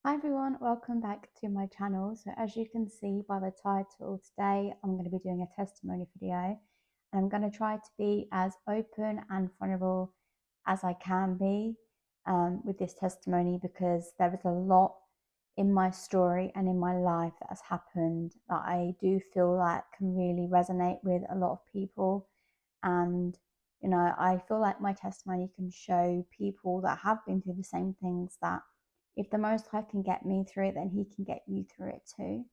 Hi everyone, welcome back to my channel. So as you can see by the title, today I'm going to be doing a testimony video, and I'm going to try to be as open and vulnerable as I can be with this testimony, because there is a lot in my story and in my life that has happened that I do feel like can really resonate with a lot of people. And I feel like my testimony can show people that have been through the same things that if the Most High can get me through it, then He can get you through it too.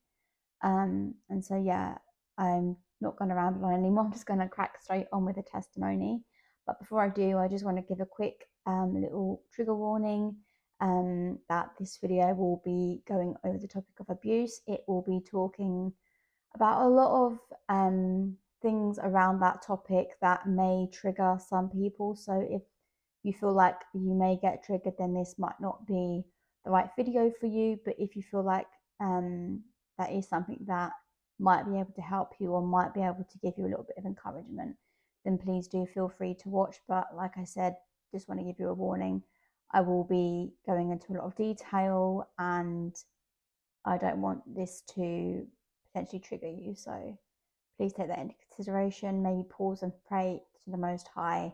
And so, yeah, I'm not going to ramble on anymore. I'm just going to crack straight on with the testimony. But before I do, I just want to give a quick little trigger warning that this video will be going over the topic of abuse. It will be talking about a lot of things around that topic that may trigger some people. So if you feel like you may get triggered, then this might not be the right video for you. But if you feel like that is something that might be able to help you or might be able to give you a little bit of encouragement, then please do feel free to watch. But like I said, just want to give you a warning. I will be going into a lot of detail, and I don't want this to potentially trigger you. So please take that into consideration. Maybe pause and pray to the Most High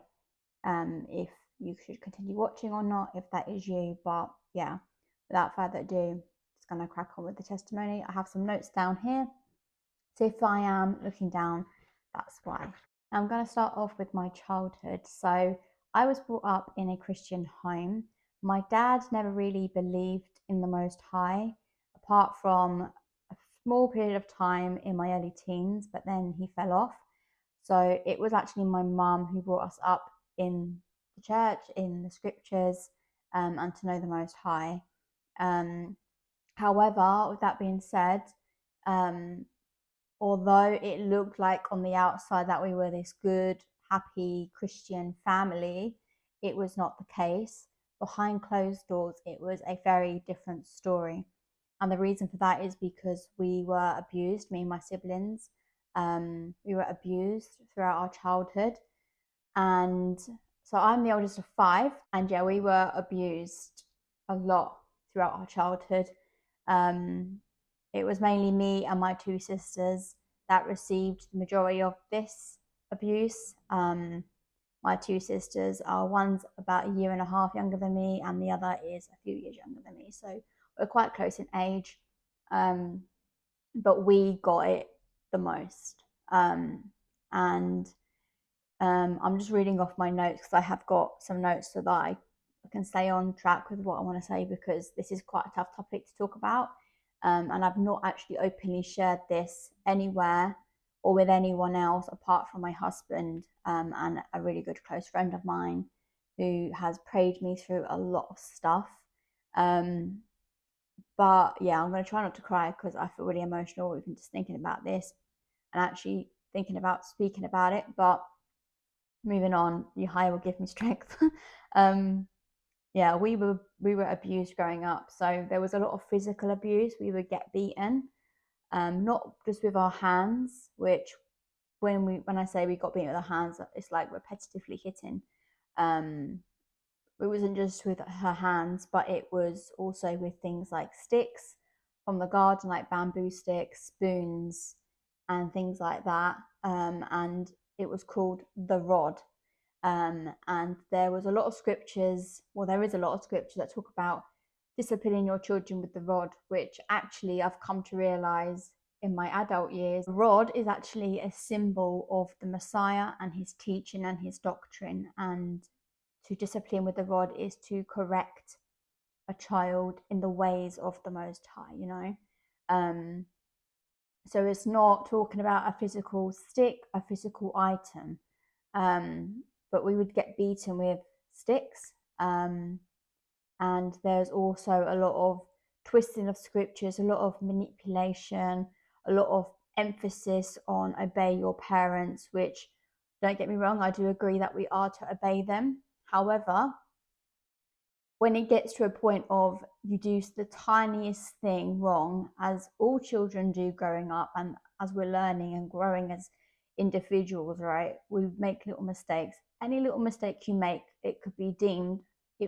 if you should continue watching or not, if that is you. But yeah, without further ado, just going to crack on with the testimony. I have some notes down here, so if I am looking down, that's why. I'm going to start off with my childhood. So I was brought up in a Christian home. My dad never really believed in the Most High, apart from a small period of time in my early teens, but then he fell off. So it was actually my mum who brought us up in the church, in the scriptures, and to know the Most High. However, with that being said, although it looked like on the outside that we were this good, happy Christian family, it was not the case. Behind closed doors, it was a very different story. And the reason for that is because we were abused, me and my siblings. We were abused throughout our childhood. And so I'm the oldest of five. And yeah, we were abused a lot throughout our childhood. It was mainly me and my two sisters that received the majority of this abuse. My two sisters are, one's about a year and a half younger than me, and the other is a few years younger than me. So we're quite close in age, but we got it the most. And I'm just reading off my notes because I have got some notes so that I can stay on track with what I want to say, because this is quite a tough topic to talk about. And I've not actually openly shared this anywhere or with anyone else apart from my husband and a really good close friend of mine who has prayed me through a lot of stuff. But yeah, I'm going to try not to cry because I feel really emotional even just thinking about this and actually thinking about speaking about it. But moving on, you high will give me strength. Yeah, we were abused growing up. So there was a lot of physical abuse. We would get beaten, not just with our hands, which when I say we got beaten with our hands, it's like repetitively hitting. It wasn't just with her hands, but it was also with things like sticks from the garden, like bamboo sticks, spoons, and things like that. And it was called the rod. And there was a lot of scriptures, well, there is a lot of scripture that talk about disciplining your children with the rod, which actually I've come to realize in my adult years. The rod is actually a symbol of the Messiah and his teaching and his doctrine. And to discipline with the rod is to correct a child in the ways of the Most High, So it's not talking about a physical stick, a physical item. But we would get beaten with sticks. And there's also a lot of twisting of scriptures, a lot of manipulation, a lot of emphasis on obey your parents, which, don't get me wrong, I do agree that we are to obey them. However, when it gets to a point of you do the tiniest thing wrong, as all children do growing up, and as we're learning and growing as individuals, right, we make little mistakes. Any little mistake you make, it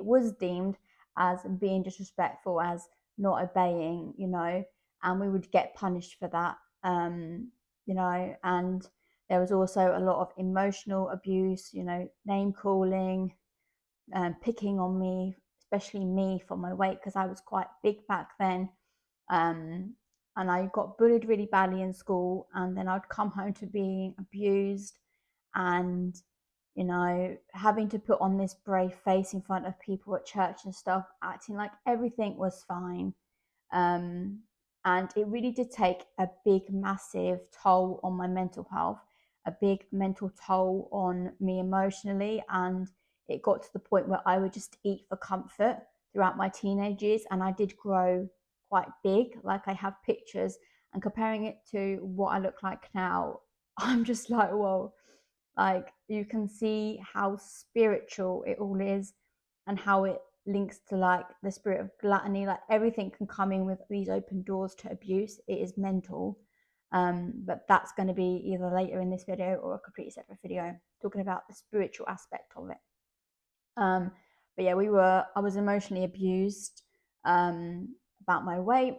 was deemed as being disrespectful, as not obeying, and we would get punished for that, and there was also a lot of emotional abuse, name calling, picking on me, especially me for my weight because I was quite big back then. And I got bullied really badly in school, and then I'd come home to being abused, and having to put on this brave face in front of people at church and stuff, acting like everything was fine. Um, and it really did take a big, massive toll on my mental health, a big mental toll on me emotionally. And it got to the point where I would just eat for comfort throughout my teenage years. And I did grow quite big. Like, I have pictures, and comparing it to what I look like now, I'm just like, whoa. Like, you can see how spiritual it all is, and how it links to like the spirit of gluttony. Like, everything can come in with these open doors to abuse. It is mental. But that's going to be either later in this video or a completely separate video talking about the spiritual aspect of it. But yeah, I was emotionally abused, about my weight,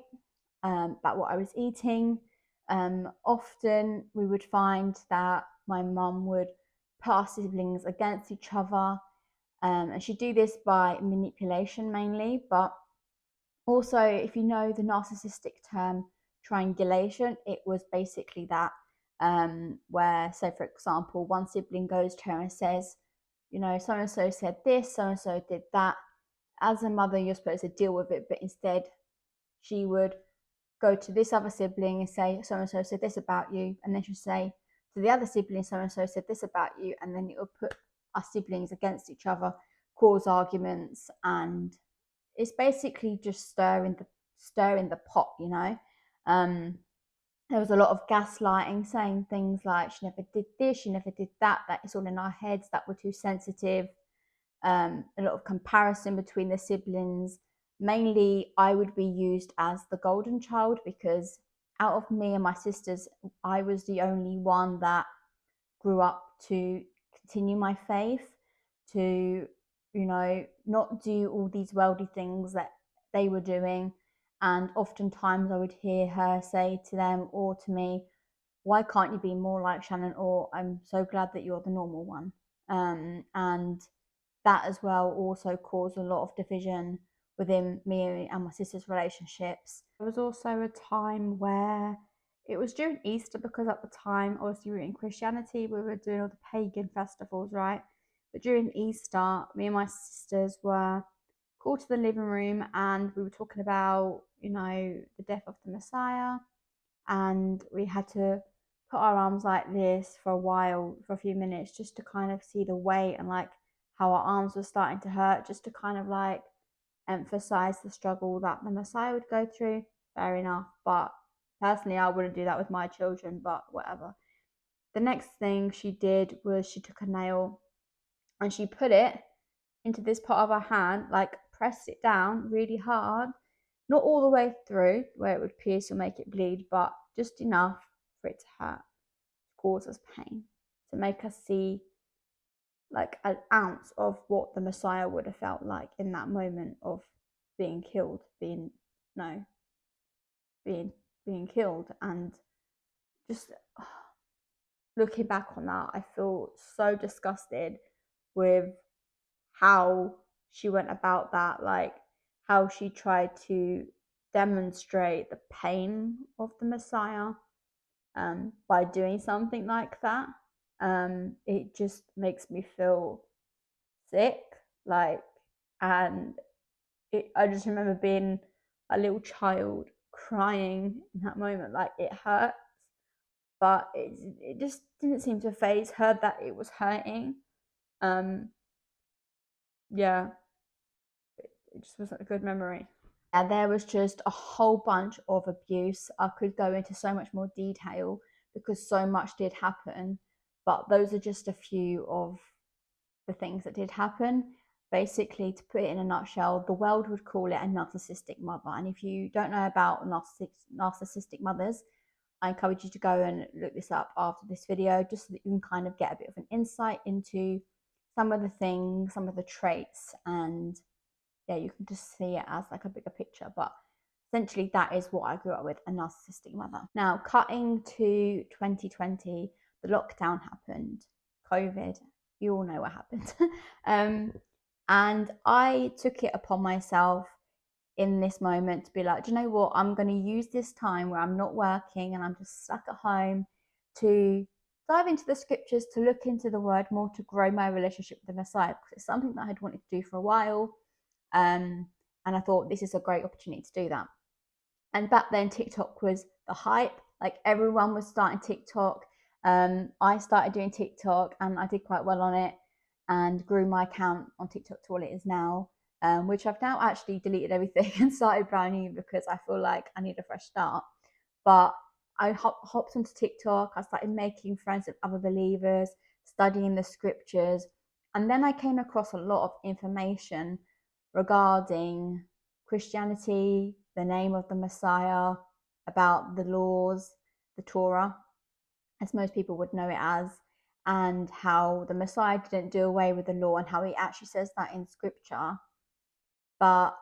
about what I was eating. Often we would find that my mum would put our siblings against each other, and she'd do this by manipulation mainly, but also, if you know the narcissistic term triangulation, it was basically that, where, say, for example, one sibling goes to her and says, so and so said this, so and so did that. As a mother, you're supposed to deal with it, but instead, she would go to this other sibling and say, so and so said this about you, and then she'll say to the other sibling, so and so said this about you, and then it will put our siblings against each other, cause arguments, and it's basically just stirring the pot. There was a lot of gaslighting, saying things like she never did this, she never did that, that it's all in our heads, that we're too sensitive. A lot of comparison between the siblings. Mainly, I would be used as the golden child because out of me and my sisters, I was the only one that grew up to continue my faith, to, not do all these worldly things that they were doing. And oftentimes I would hear her say to them or to me, why can't you be more like Shannon? Or, I'm so glad that you're the normal one. And that as well also caused a lot of division within me and my sister's relationships. There was also a time where it was during Easter, because at the time, obviously, we were in Christianity, we were doing all the pagan festivals, right? But during Easter, me and my sisters were called to the living room, and we were talking about, the death of the Messiah. And we had to put our arms like this for a while, for a few minutes, just to kind of see the weight and like how our arms were starting to hurt, just to kind of like emphasize the struggle that the Messiah would go through. Fair enough. But personally, I wouldn't do that with my children, but whatever. The next thing she did was she took a nail and she put it into this part of her hand, like pressed it down really hard, not all the way through where it would pierce or make it bleed, but just enough for it to hurt, to cause us pain, to make us see like an ounce of what the Messiah would have felt like in that moment of being killed, being no, being killed. And just looking back on that, I feel so disgusted with how she went about that, like how she tried to demonstrate the pain of the Messiah, by doing something like that. It just makes me feel sick, like, and I just remember being a little child crying in that moment. Like, it hurt, but it just didn't seem to faze her that it was hurting. Yeah, it just wasn't a good memory. Yeah, there was just a whole bunch of abuse. I could go into so much more detail because so much did happen, but those are just a few of the things that did happen. Basically, to put it in a nutshell, the world would call it a narcissistic mother. And if you don't know about narcissistic mothers, I encourage you to go and look this up after this video, just so that you can kind of get a bit of an insight into some of the things, some of the traits, and yeah, you can just see it as like a bigger picture. But essentially that is what I grew up with, a narcissistic mother. Now, cutting to 2020, the lockdown happened, COVID, you all know what happened. And I took it upon myself in this moment to be like, do you know what? I'm going to use this time where I'm not working and I'm just stuck at home to dive into the scriptures, to look into the word more, to grow my relationship with the Messiah, because it's something that I had wanted to do for a while. And I thought this is a great opportunity to do that. And back then, TikTok was the hype. Like everyone was starting TikTok. I started doing TikTok and I did quite well on it and grew my account on TikTok to what it is now, which I've now actually deleted everything and started brand new because I feel like I need a fresh start. But I hopped onto TikTok. I started making friends with other believers, studying the scriptures. And then I came across a lot of information regarding Christianity, the name of the Messiah, about the laws, the Torah, as most people would know it as, and how the Messiah didn't do away with the law, and how he actually says that in scripture, but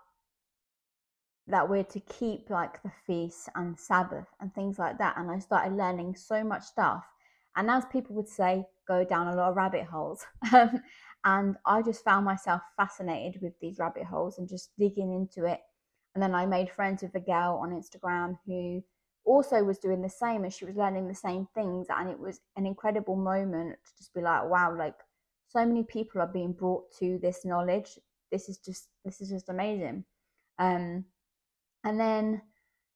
that we're to keep like the feasts and Sabbath and things like that. And I started learning so much stuff. And as people would say, go down a lot of rabbit holes. And I just found myself fascinated with these rabbit holes and just digging into it. And then I made friends with a girl on Instagram who also was doing the same, and she was learning the same things. And it was an incredible moment to just be like, wow, like so many people are being brought to this knowledge. This is just amazing. And then,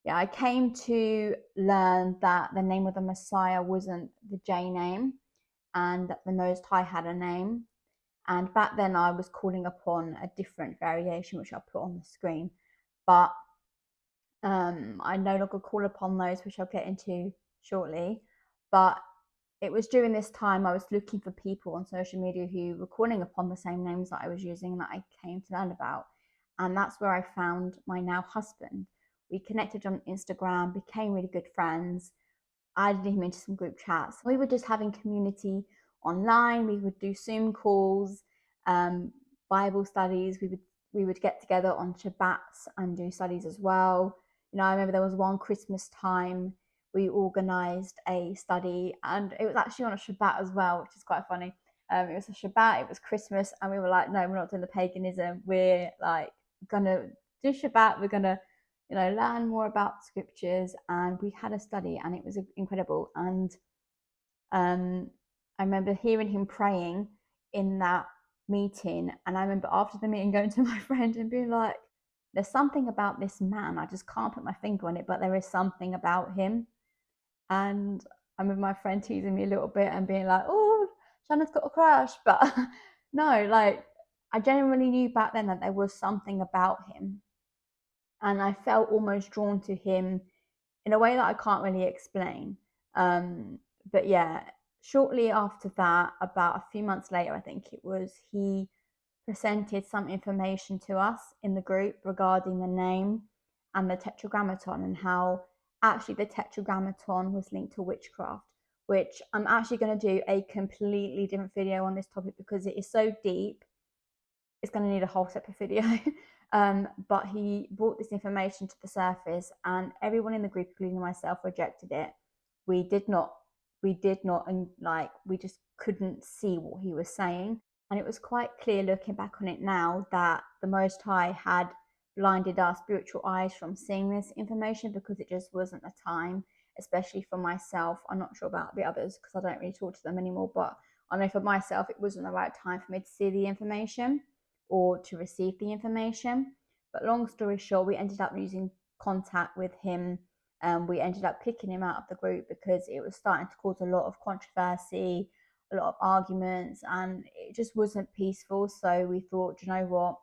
yeah, I came to learn that the name of the Messiah wasn't the J name, and that the Most High had a name. And back then I was calling upon a different variation, which I'll put on the screen. But I no longer call upon those, which I'll get into shortly. But it was during this time I was looking for people on social media who were calling upon the same names that I was using, that I came to learn about. And that's where I found my now husband. We connected on Instagram, became really good friends. I added him into some group chats. We were just having community online. We would do Zoom calls, Bible studies. We would get together on Shabbats and do studies as well. You know, I remember there was one Christmas time we organised a study, and it was actually on a Shabbat as well, which is quite funny. It was a Shabbat, it was Christmas, and we were like, no, we're not doing the paganism. We're like gonna do Shabbat. We're gonna, you know, learn more about scriptures. And we had a study, and it was incredible. And I remember hearing him praying in that meeting, and I remember after the meeting going to my friend and being like, there's something about this man, I just can't put my finger on it, but there is something about him. And I remember my friend teasing me a little bit and being like, oh, Shanna's got a crush. But no, like I genuinely knew back then that there was something about him. And I felt almost drawn to him in a way that I can't really explain. But yeah, shortly after that, about a few months later, I think it was, he presented some information to us in the group regarding the name and the tetragrammaton, and how actually the tetragrammaton was linked to witchcraft, which I'm actually going to do a completely different video on this topic because it is so deep. It's going to need a whole separate video. But he brought this information to the surface, and everyone in the group, including myself, rejected it. We did not, and like we just couldn't see what he was saying. And it was quite clear looking back on it now that the Most High had blinded our spiritual eyes from seeing this information, because it just wasn't a time, especially for myself. I'm not sure about the others because I don't really talk to them anymore, but I know for myself it wasn't the right time for me to see the information or to receive the information. But long story short, we ended up losing contact with him. We ended up kicking him out of the group because it was starting to cause a lot of controversy, a lot of arguments, and it just wasn't peaceful. So we thought, you know what,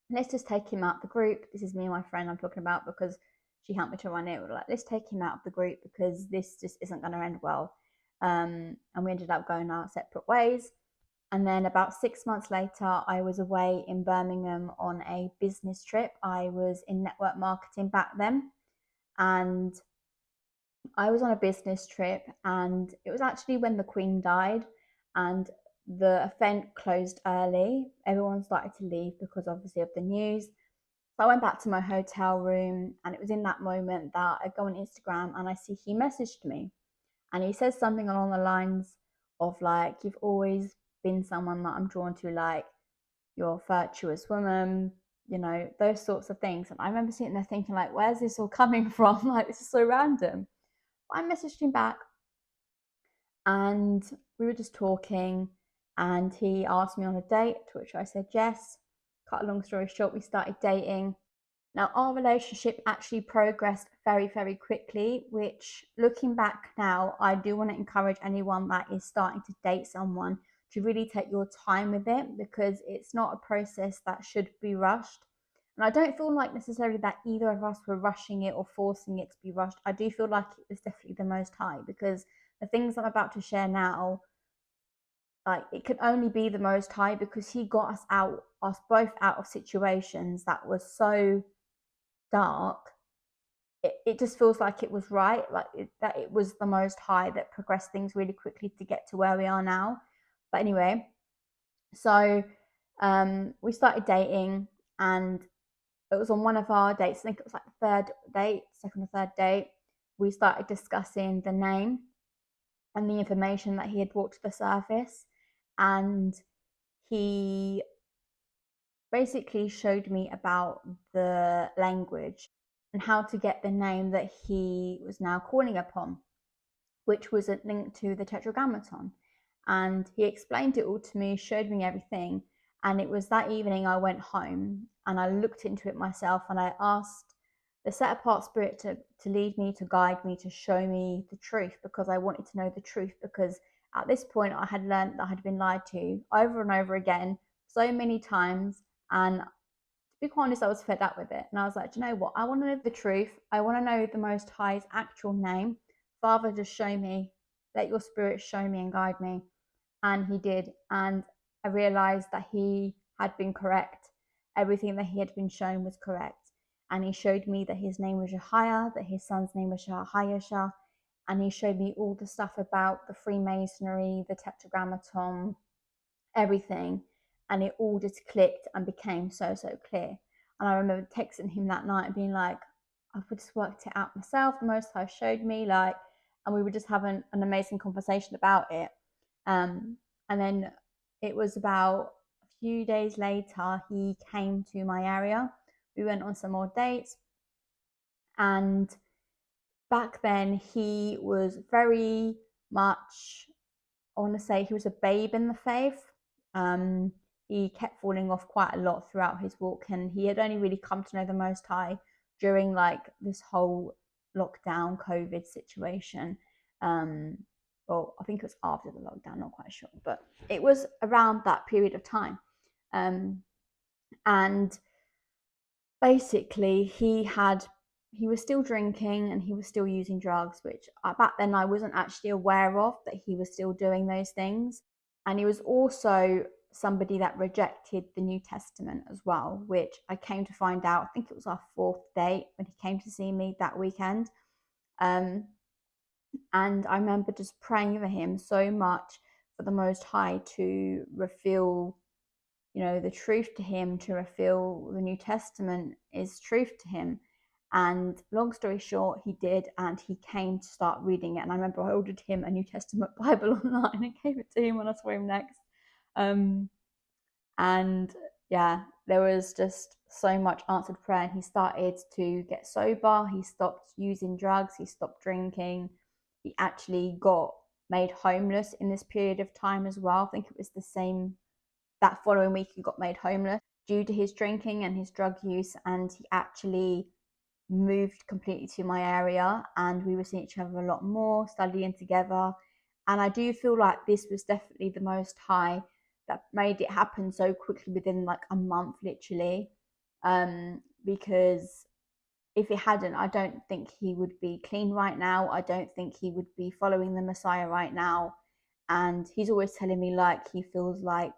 let's just take him out of the group. This is me and my friend I'm talking about, because she helped me to run it. We're like, let's take him out of the group because this just isn't going to end well. And we ended up going our separate ways. And then about 6 months later, I was away in Birmingham on a business trip. I was in network marketing back then. And I was on a business trip, and it was actually when the Queen died, and the event closed early. Everyone started to leave because obviously of the news. So I went back to my hotel room, and it was in that moment that I go on Instagram and I see he messaged me, and he says something along the lines of like, "You've always been someone that I'm drawn to, like you're a virtuous woman," those sorts of things. And I remember sitting there thinking, like, where's this all coming from? Like, this is so random. But I messaged him back, and we were just talking, and he asked me on a date, to which I said yes. Cut a long story short, we started dating. Now, our relationship actually progressed very, very quickly, which, looking back now, I do want to encourage anyone that is starting to date someone to really take your time with it, because it's not a process that should be rushed. And I don't feel like necessarily that either of us were rushing it or forcing it to be rushed. I do feel like it was definitely the Most High, because the things I'm about to share now, like, it could only be the Most High, because he got us both out of situations that were so dark. It just feels like it was right, like that it was the Most High that progressed things really quickly to get to where we are now. But anyway, so we started dating, and it was on one of our dates. I think it was like the third date, second or third date. We started discussing the name and the information that he had brought to the surface, and he basically showed me about the language and how to get the name that he was now calling upon, which was a link to the Tetragrammaton. And he explained it all to me, showed me everything. And it was that evening I went home and I looked into it myself, and I asked the set apart spirit to lead me, to guide me, to show me the truth, because I wanted to know the truth. Because at this point I had learned that I had been lied to over and over again so many times. And to be quite honest, I was fed up with it. And I was like, do you know what? I want to know the truth. I want to know the Most High's actual name. Father, just show me. Let your spirit show me and guide me. And he did. And I realized that he had been correct. Everything that he had been shown was correct. And he showed me that his name was Jehiah, that his son's name was Shahayasha. And he showed me all the stuff about the Freemasonry, the Tetragrammaton, everything. And it all just clicked and became so, so clear. And I remember texting him that night and being like, I've just worked it out myself. The Most High showed me, like, and we were just having an amazing conversation about it. And then it was about a few days later, he came to my area. We went on some more dates. And back then, he was very much, I want to say, he was a babe in the faith. He kept falling off quite a lot throughout his walk, and he had only really come to know the Most High during like this whole lockdown COVID situation. Well, I think it was after the lockdown, not quite sure, but it was around that period of time. And basically he was still drinking and he was still using drugs, which back then I wasn't actually aware of, that he was still doing those things. And he was also somebody that rejected the New Testament as well, which I came to find out, I think it was our fourth date when he came to see me that weekend. And I remember just praying for him so much, for the Most High to reveal, the truth to him, to reveal the New Testament is truth to him. And long story short, he did, and he came to start reading it. And I remember I ordered him a New Testament Bible online and gave it to him when I saw him next. And yeah, there was just so much answered prayer. And he started to get sober. He stopped using drugs. He stopped drinking. He actually got made homeless in this period of time as well. I think it was the same, that following week he got made homeless due to his drinking and his drug use. And he actually moved completely to my area, and we were seeing each other a lot more, studying together. And I do feel like this was definitely the Most High that made it happen so quickly, within like a month literally. Because if it hadn't, I don't think he would be clean right now. I don't think he would be following the Messiah right now. And he's always telling me, like, he feels like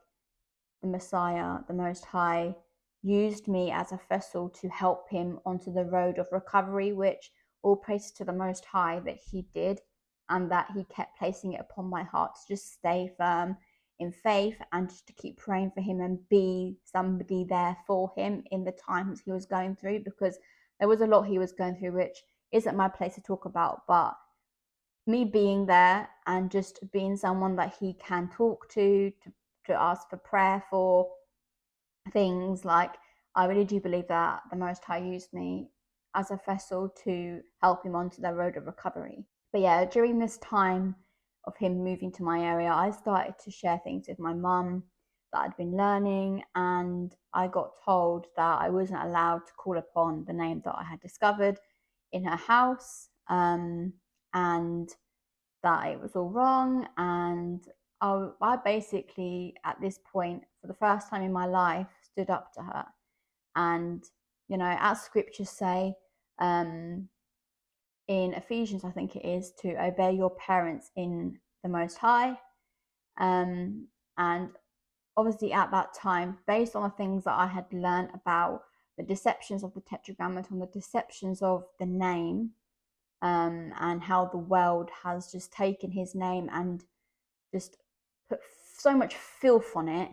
the Messiah, the Most High, used me as a vessel to help him onto the road of recovery, which all praise to the Most High that he did, and that he kept placing it upon my heart to just stay firm in faith and just to keep praying for him and be somebody there for him in the times he was going through, because there was a lot he was going through, which isn't my place to talk about. But me being there and just being someone that he can talk to ask for prayer for things, like, I really do believe that the Most High used me as a vessel to help him onto the road of recovery. But yeah, during this time of him moving to my area, I started to share things with my mum that I'd been learning, and I got told that I wasn't allowed to call upon the name that I had discovered in her house, and that it was all wrong. And I basically, at this point, for the first time in my life, stood up to her. And, you know, as scriptures say, in Ephesians, I think it is, to obey your parents in the Most High. And obviously at that time, based on the things that I had learned about the deceptions of the Tetragrammaton, the deceptions of the name, and how the world has just taken his name and just put so much filth on it.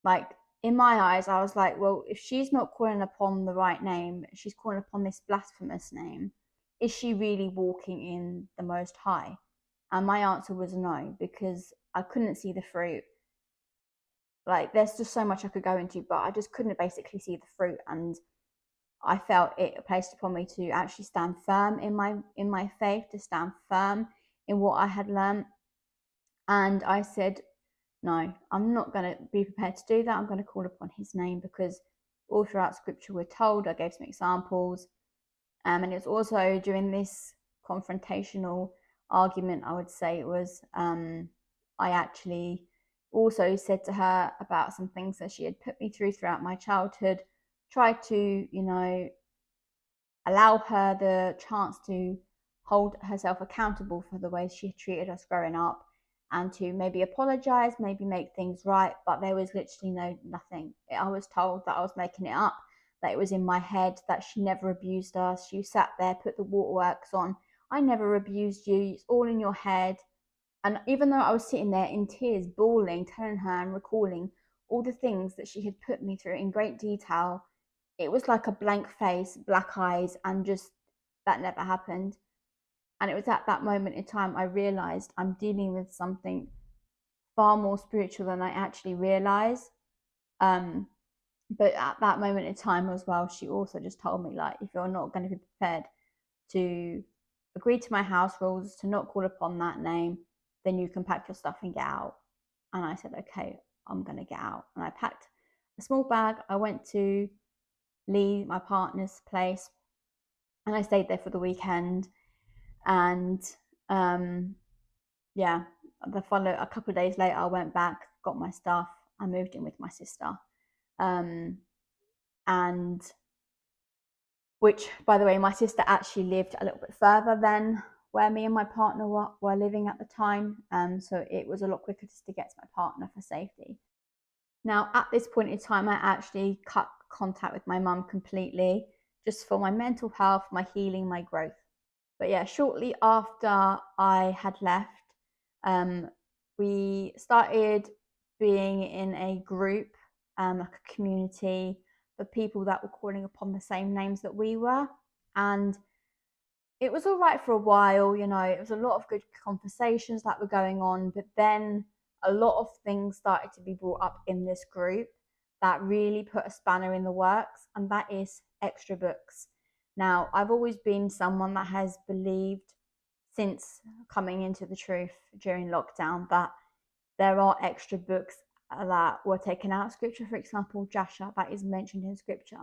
Like, in my eyes, I was like, well, if she's not calling upon the right name, she's calling upon this blasphemous name, is she really walking in the Most High? And my answer was no, because I couldn't see the fruit. Like, there's just so much I could go into, but I just couldn't basically see the fruit. And I felt it placed upon me to actually stand firm in my faith, to stand firm in what I had learned. And I said, no, I'm not going to be prepared to do that. I'm going to call upon his name, because all throughout scripture we're told, I gave some examples. And it's also during this confrontational argument, I would say it was, I actually also said to her about some things that she had put me throughout my childhood, tried to, you know, allow her the chance to hold herself accountable for the way she had treated us growing up, and to maybe apologize, maybe make things right. But there was literally nothing. I was told that I was making it up, that it was in my head, that she never abused us. You sat there, put the waterworks on. I never abused you. It's all in your head. And even though I was sitting there in tears, bawling, telling her and recalling all the things that she had put me through in great detail, it was like a blank face, black eyes, and just that never happened. And it was at that moment in time I realized I'm dealing with something far more spiritual than I actually realized. But at that moment in time as well, she also just told me, like, if you're not going to be prepared to agree to my house rules, to not call upon that name, then you can pack your stuff and get out. And I said, okay, I'm going to get out. And I packed a small bag. I went to Lee, my partner's place, and I stayed there for the weekend. And yeah, a couple of days later, I went back, got my stuff, I moved in with my sister. And which, by the way, my sister actually lived a little bit further than where me and my partner were living at the time. So it was a lot quicker just to get to my partner for safety. Now, at this point in time, I actually cut contact with my mum completely, just for my mental health, my healing, my growth. But yeah, shortly after I had left, we started being in a group, like a community, for people that were calling upon the same names that we were. And it was all right for a while, you know, it was a lot of good conversations that were going on. But then a lot of things started to be brought up in this group that really put a spanner in the works, and that is extra books. Now, I've always been someone that has believed, since coming into the truth during lockdown, that there are extra books that were taken out of scripture. For example, Jasher, that is mentioned in scripture.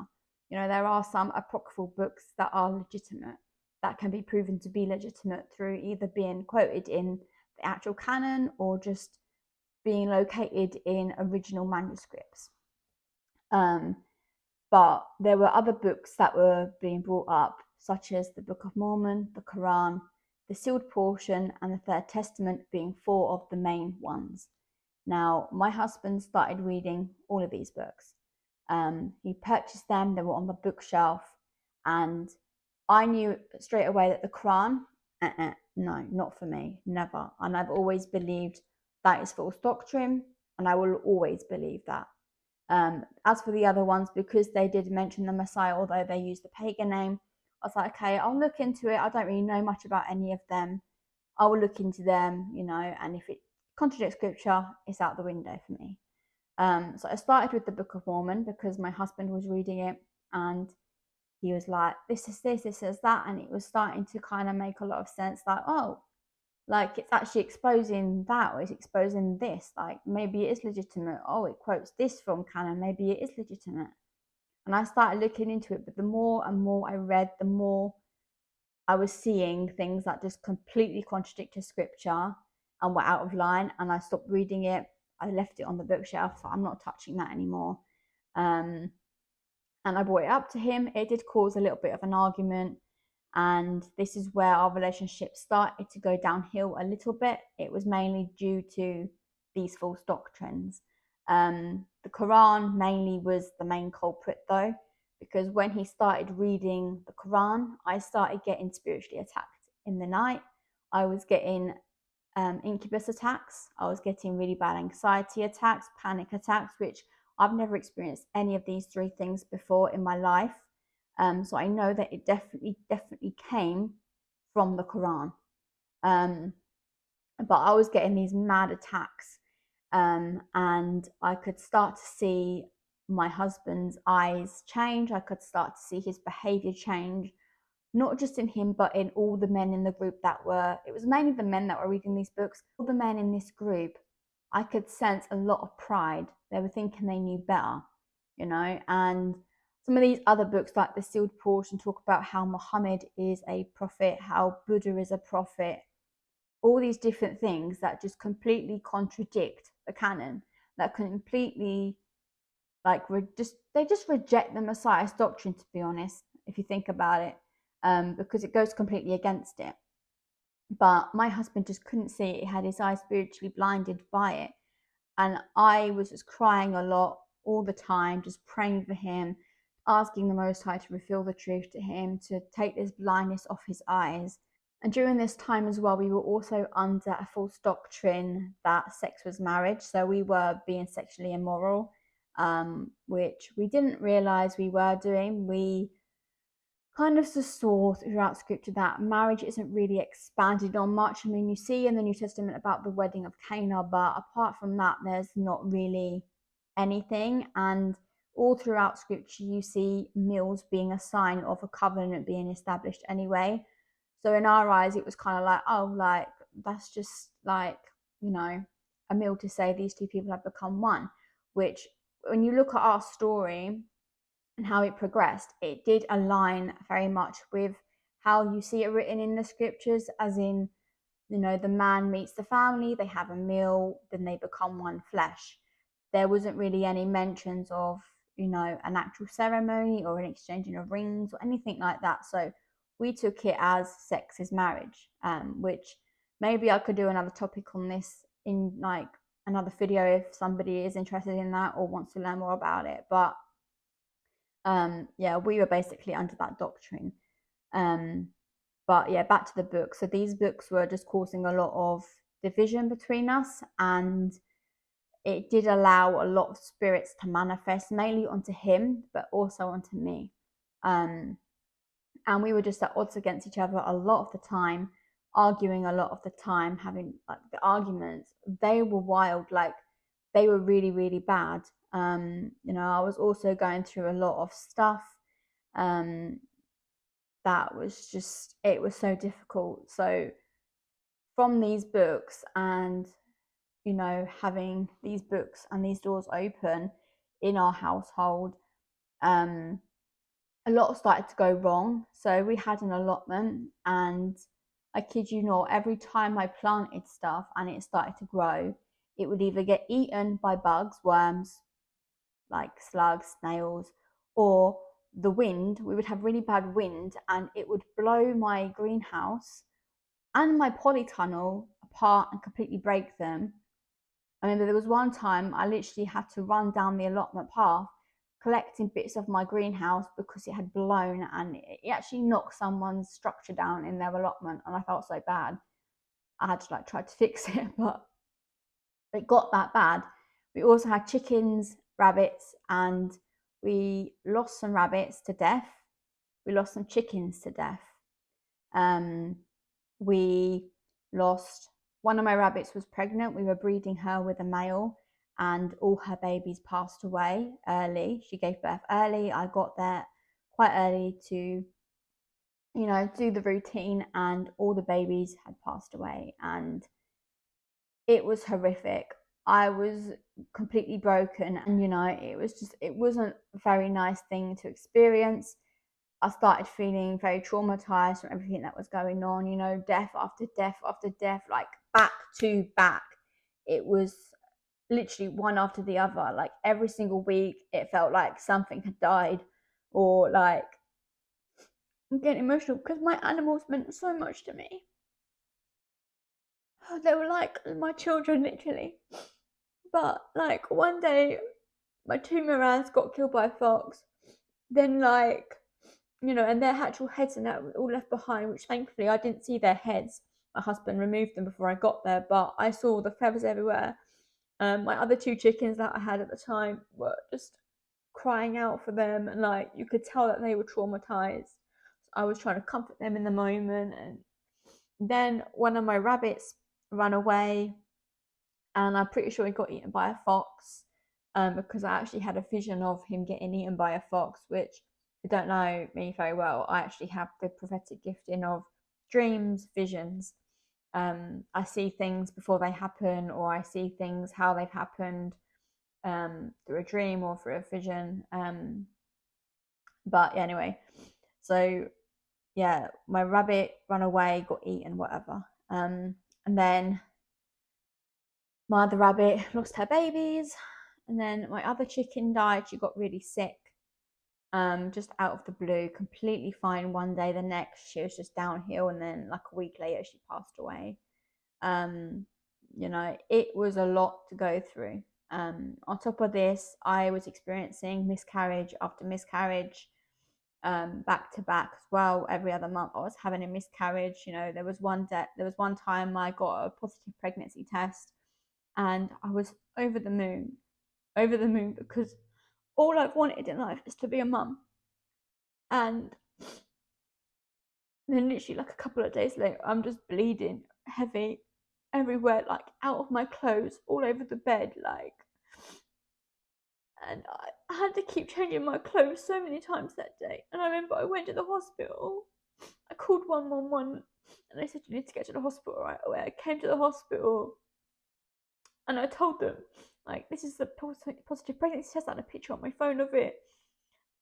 You know, there are some apocryphal books that are legitimate, that can be proven to be legitimate through either being quoted in the actual canon or just being located in original manuscripts. But there were other books that were being brought up, such as the Book of Mormon, the Quran, the sealed portion, and the Third Testament, being four of the main ones. Now, my husband started reading all of these books. He purchased them, they were on the bookshelf, and I knew straight away that the Quran, no, not for me, never. And I've always believed that is false doctrine, and I will always believe that. As for the other ones, because they did mention the Messiah, although they used the pagan name, I was like, okay, I'll look into it. I don't really know much about any of them. I will look into them, and if it contradicts scripture, it's out the window for me. So I started with the Book of Mormon because my husband was reading it and he was like, this is this, this is that. And it was starting to kind of make a lot of sense. Like, oh, like it's actually exposing that, or it's exposing this. Like maybe it is legitimate. Oh, it quotes this from canon. Maybe it is legitimate. And I started looking into it. But the more and more I read, the more I was seeing things that just completely contradicted scripture and were out of line. And I stopped reading it. I left it on the bookshelf. So I'm not touching that anymore. And I brought it up to him. It did cause a little bit of an argument. And this is where our relationship started to go downhill a little bit. It was mainly due to these false doctrines. The Quran mainly was the main culprit, though, because when he started reading the Quran, I started getting spiritually attacked in the night. I was getting incubus attacks. I was getting really bad anxiety attacks, panic attacks, which I've never experienced any of these three things before in my life. So I know that it definitely came from the Quran. But I was getting these mad attacks, and I could start to see my husband's eyes change. I could start to see his behavior change, not just in him, but in all the men in the group it was mainly the men that were reading these books. All the men in this group, I could sense a lot of pride. They were thinking they knew better, and some of these other books like the Sealed Portion talk about how Muhammad is a prophet, how Buddha is a prophet, all these different things that just completely contradict the canon, that completely they just reject the Messiah's doctrine, to be honest, if you think about it, because it goes completely against it. But my husband just couldn't see it. He had his eyes spiritually blinded by it. And I was just crying a lot all the time, just praying for him, asking the Most High to reveal the truth to him, to take this blindness off his eyes. And during this time as well, we were also under a false doctrine that sex was marriage. So we were being sexually immoral, which we didn't realize we were doing. We kind of just saw throughout scripture that marriage isn't really expanded on much. I mean, you see in the New Testament about the wedding of Cana, but apart from that, there's not really anything. And all throughout scripture, you see meals being a sign of a covenant being established anyway. So in our eyes, it was kind of like, oh, like that's just like, a meal to say these two people have become one, which when you look at our story and how it progressed, it did align very much with how you see it written in the scriptures, as in, the man meets the family, they have a meal, then they become one flesh. There wasn't really any mentions of, an actual ceremony or an exchanging of rings or anything like that. So we took it as sex is marriage, which maybe I could do another topic on this in like another video if somebody is interested in that or wants to learn more about it. But yeah, we were basically under that doctrine. But yeah, back to the book. So these books were just causing a lot of division between us, and it did allow a lot of spirits to manifest, mainly onto him, but also onto me. And we were just at odds against each other a lot of the time, arguing a lot of the time, having like the arguments. They were wild, like they were really, really bad. I was also going through a lot of stuff. That was just, it was so difficult. So from these books and, having these books and these doors open in our household, a lot started to go wrong. So we had an allotment, and I kid you not, every time I planted stuff and it started to grow, it would either get eaten by bugs, worms, like slugs, snails, or the wind. We would have really bad wind and it would blow my greenhouse and my polytunnel apart and completely break them. I remember there was one time I literally had to run down the allotment path collecting bits of my greenhouse because it had blown, and it actually knocked someone's structure down in their allotment, and I felt so bad. I had to try to fix it, but it got that bad. We also had chickens, rabbits, and we lost some rabbits to death. We lost some chickens to death. We lost one of my rabbits was pregnant. We were breeding her with a male, and all her babies passed away early. She gave birth early. I got there quite early to, do the routine, and all the babies had passed away, and it was horrific. I was completely broken, and it wasn't a very nice thing to experience. I started feeling very traumatized from everything that was going on, death after death after death, like back to back. It was literally one after the other. Like every single week, it felt like something had died, or like, I'm getting emotional because my animals meant so much to me. They were like my children, literally. But like one day, my two Morans got killed by a fox. Then and their actual heads and that were all left behind, which thankfully I didn't see their heads. My husband removed them before I got there, but I saw the feathers everywhere. My other two chickens that I had at the time were just crying out for them, and like you could tell that they were traumatized. So I was trying to comfort them in the moment, and then one of my rabbits ran away, and I'm pretty sure he got eaten by a fox, because I actually had a vision of him getting eaten by a fox, which, if you don't know me very well, I actually have the prophetic gifting of dreams, visions. I see things before they happen, or I see things how they've happened, through a dream or through a vision. But anyway, so yeah, my rabbit ran away, got eaten, whatever. And then my other rabbit lost her babies, and then my other chicken died. She got really sick, just out of the blue, completely fine one day. The next, she was just downhill, and then like a week later, she passed away. It was a lot to go through. On top of this, I was experiencing miscarriage after miscarriage, back to back as well. Every other month, I was having a miscarriage. There was one time I got a positive pregnancy test, and I was over the moon, because all I've wanted in life is to be a mum. And then literally like a couple of days later, I'm just bleeding heavy everywhere, like out of my clothes, all over the bed, like. And I had to keep changing my clothes so many times that day. And I remember I went to the hospital. I called 111, and they said, you need to get to the hospital right away. I came to the hospital, and I told them, like, this is the positive pregnancy test. I had a picture on my phone of it.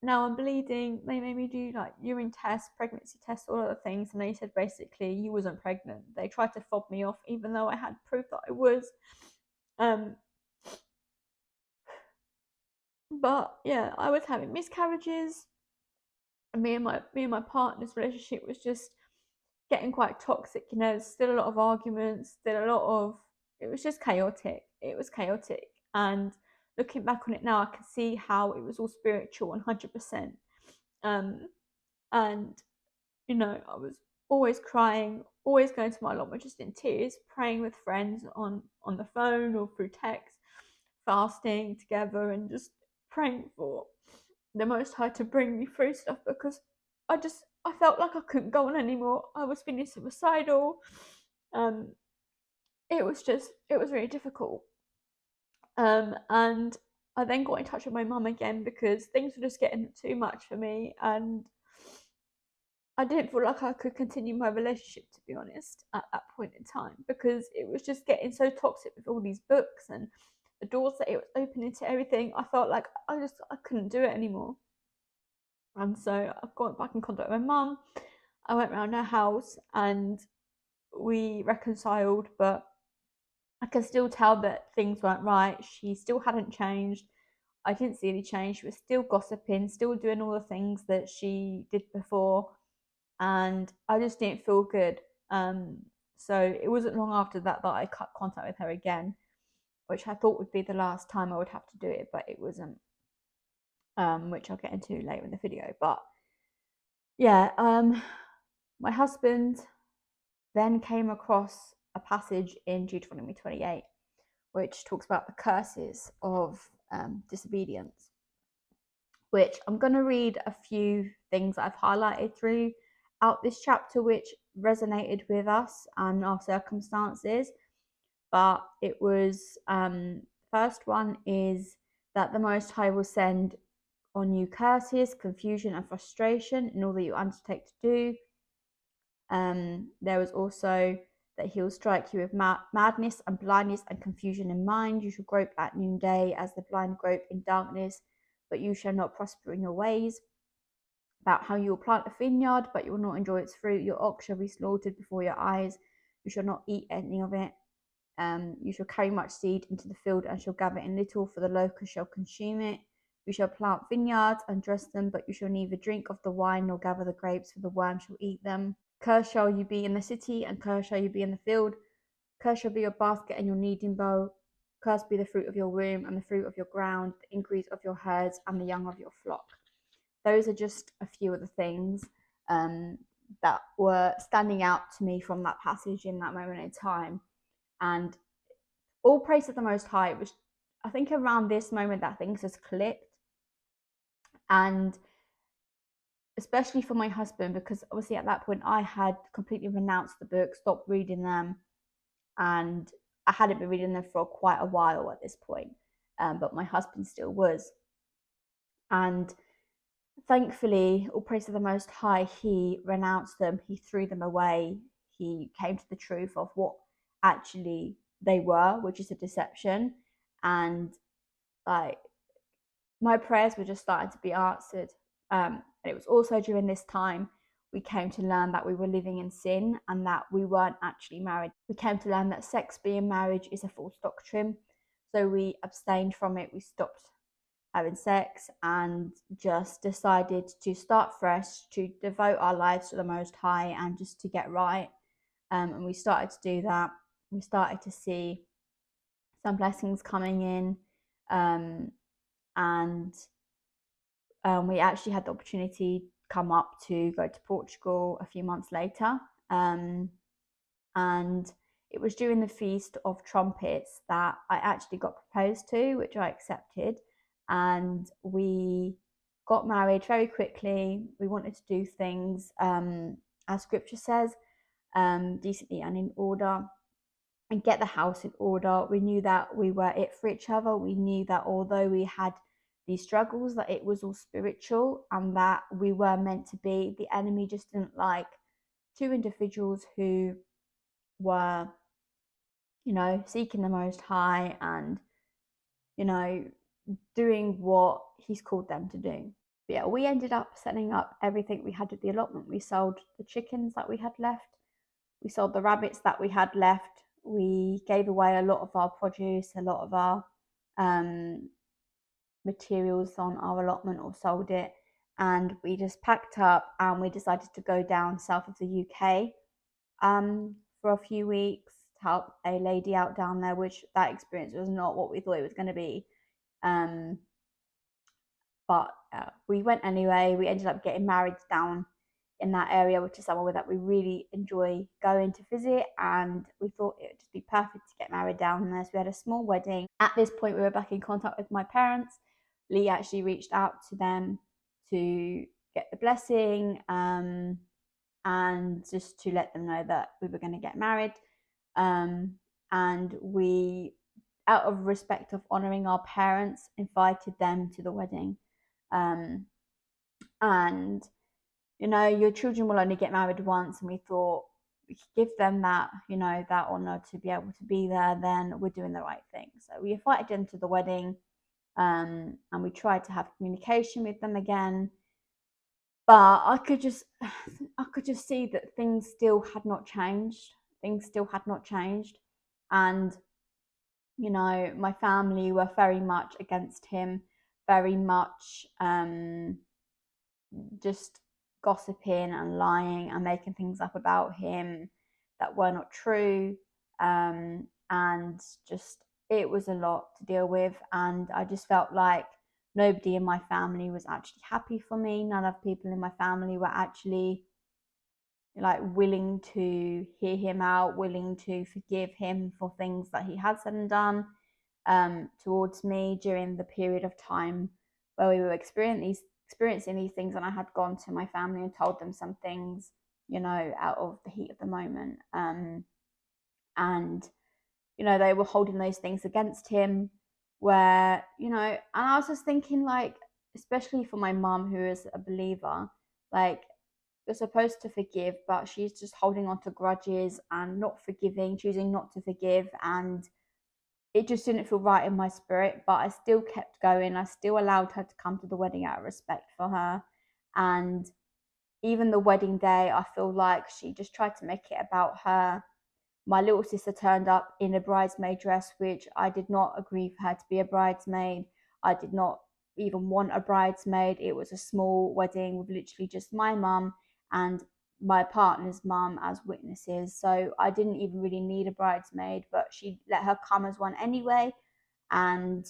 Now I'm bleeding. They made me do like urine tests, pregnancy tests, all other things, and they said basically you wasn't pregnant. They tried to fob me off, even though I had proof that I was. But yeah, I was having miscarriages. And me and my partner's relationship was just getting quite toxic. There's still a lot of arguments, still a lot of, it was just chaotic. It was chaotic. And looking back on it now, I can see how it was all spiritual 100%. And I was always crying, always going to my allotment just in tears, praying with friends on the phone or through text, fasting together, and just praying for the Most High to bring me through stuff, because I felt like I couldn't go on anymore. I was feeling suicidal. It was really difficult. And I then got in touch with my mum again, because things were just getting too much for me, and I didn't feel like I could continue my relationship, to be honest, at that point in time, because it was just getting so toxic with all these books and the doors that it was opening to everything. I felt like I couldn't do it anymore. And so I've got back in contact with my mum. I went around her house and we reconciled, but I can still tell that things weren't right. She still hadn't changed. I didn't see any change. She was still gossiping, still doing all the things that she did before, and I just didn't feel good. So it wasn't long after that I cut contact with her again, which I thought would be the last time I would have to do it, but it wasn't. Which I'll get into later in the video. But yeah, my husband then came across a passage in Deuteronomy 28, which talks about the curses of disobedience, which I'm going to read a few things I've highlighted throughout this chapter which resonated with us and our circumstances. But it was, first one is that the Most High will send on you curses, confusion, and frustration in all that you undertake to do. There was also that he will strike you with madness and blindness and confusion in mind. You shall grope at noonday as the blind grope in darkness, but you shall not prosper in your ways. About how you will plant a vineyard, but you will not enjoy its fruit. Your ox shall be slaughtered before your eyes. You shall not eat any of it. You shall carry much seed into the field and shall gather in little, for the locust shall consume it. You shall plant vineyards and dress them, but you shall neither drink of the wine nor gather the grapes, for the worm shall eat them. Cursed shall you be in the city, and cursed shall you be in the field. Cursed shall be your basket and your kneading bowl. Cursed be the fruit of your womb and the fruit of your ground, the increase of your herds and the young of your flock. Those are just a few of the things that were standing out to me from that passage in that moment in time. And all praise to the Most High. It was, I think, around this moment that things just clicked. And especially for my husband, because obviously at that point I had completely renounced the book, stopped reading them, and I hadn't been reading them for quite a while at this point, but my husband still was. And thankfully, all praise to the Most High, he renounced them, he threw them away, he came to the truth of what actually they were, which is a deception. And like, my prayers were just starting to be answered. And it was also during this time we came to learn that we were living in sin and that we weren't actually married. We came to learn that sex being marriage is a false doctrine. So we abstained from it. We stopped having sex and just decided to start fresh, to devote our lives to the Most High and just to get right. And we started to do that. We started to see some blessings coming in. And we actually had the opportunity come up to go to Portugal a few months later. And it was during the Feast of Trumpets that I actually got proposed to, which I accepted. And we got married very quickly. We wanted to do things, as scripture says, decently and in order, and get the house in order. We knew that we were it for each other. We knew that although we had these struggles, that it was all spiritual and that we were meant to be. The enemy just didn't like two individuals who were, seeking the Most High and, doing what he's called them to do. But yeah, we ended up setting up everything we had at the allotment. We sold the chickens that we had left. We sold the rabbits that we had left. We gave away a lot of our produce, a lot of our materials on our allotment, or sold it. And we just packed up and we decided to go down south of the UK for a few weeks to help a lady out down there, which that experience was not what we thought it was going to be. But we went anyway. We ended up getting married down in that area, which is somewhere that we really enjoy going to visit, and we thought it would just be perfect to get married down there. So we had a small wedding. At this point, we were back in contact with my parents. Lee actually reached out to them to get the blessing, and just to let them know that we were going to get married. And we, out of respect of honoring our parents, invited them to the wedding. And your children will only get married once, and we thought we could give them that, that honor to be able to be there, then we're doing the right thing. So we invited them to the wedding, and we tried to have communication with them again. But I could just see that things still had not changed. And, my family were very much against him, very much just gossiping and lying and making things up about him that were not true. And just, it was a lot to deal with. And I just felt like nobody in my family was actually happy for me. None of people in my family were actually willing to hear him out, willing to forgive him for things that he had said and done. towards me during the period of time where we were experiencing these things, and I had gone to my family and told them some things, out of the heat of the moment. And they were holding those things against him, where, and I was just thinking, like, especially for my mum, who is a believer, like, you're supposed to forgive, but she's just holding on to grudges and not forgiving, choosing not to forgive. And it just didn't feel right in my spirit, but I still kept going. I still allowed her to come to the wedding out of respect for her. And even the wedding day, I feel like she just tried to make it about her. My little sister turned up in a bridesmaid dress, which I did not agree for her to be a bridesmaid. I did not even want a bridesmaid. It was a small wedding with literally just my mum and my partner's mum as witnesses. So I didn't even really need a bridesmaid, but she let her come as one anyway. And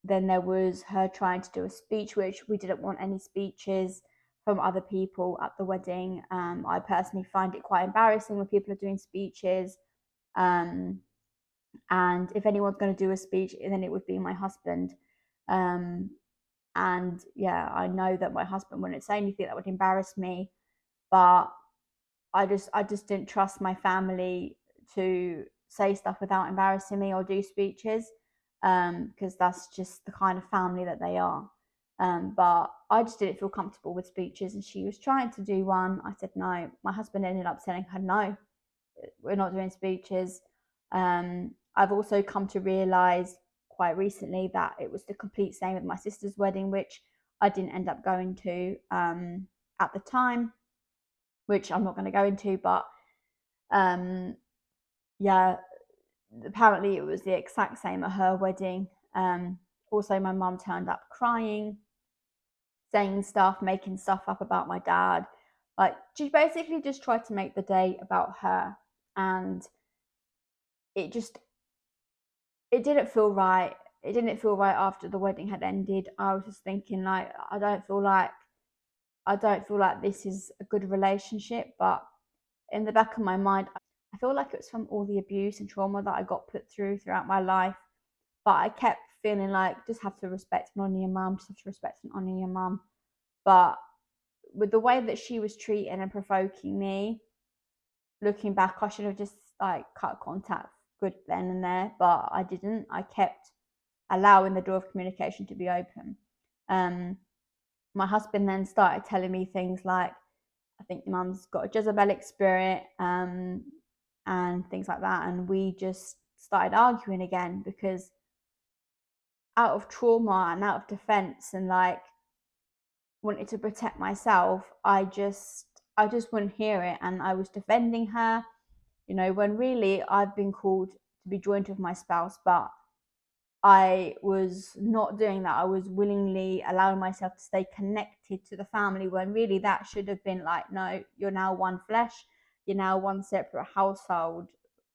then there was her trying to do a speech, which we didn't want any speeches from other people at the wedding. I personally find it quite embarrassing when people are doing speeches. And if anyone's going to do a speech, then it would be my husband. And yeah, I know that my husband wouldn't say anything that would embarrass me, but I just didn't trust my family to say stuff without embarrassing me or do speeches, because that's just the kind of family that they are. But I just didn't feel comfortable with speeches, and she was trying to do one. I said no. My husband ended up telling her, no, we're not doing speeches. I've also come to realize quite recently that it was the complete same with my sister's wedding, which I didn't end up going to at the time, which I'm not going to go into. But yeah, apparently it was the exact same at her wedding. Also, my mum turned up crying, saying stuff, making stuff up about my dad. Like, she basically just tried to make the day about her. And it just, it didn't feel right. It didn't feel right after the wedding had ended. I was just thinking, like, I don't feel like this is a good relationship. But in the back of my mind, I feel like it was from all the abuse and trauma that I got put through throughout my life. But I kept feeling like, just have to respect and honour your mum, just have to respect and honour your mum. But with the way that she was treating and provoking me, looking back, I should have just like cut contact good then and there, but I didn't. I kept allowing the door of communication to be open. My husband then started telling me things like, I think your mum's got a Jezebelic spirit, and things like that. And we just started arguing again, because out of trauma and out of defense and like wanted to protect myself, I just wouldn't hear it, and I was defending her, when really I've been called to be joined with my spouse, but I was not doing that. I was willingly allowing myself to stay connected to the family, when really that should have been like, no, you're now one flesh, you're now one separate household.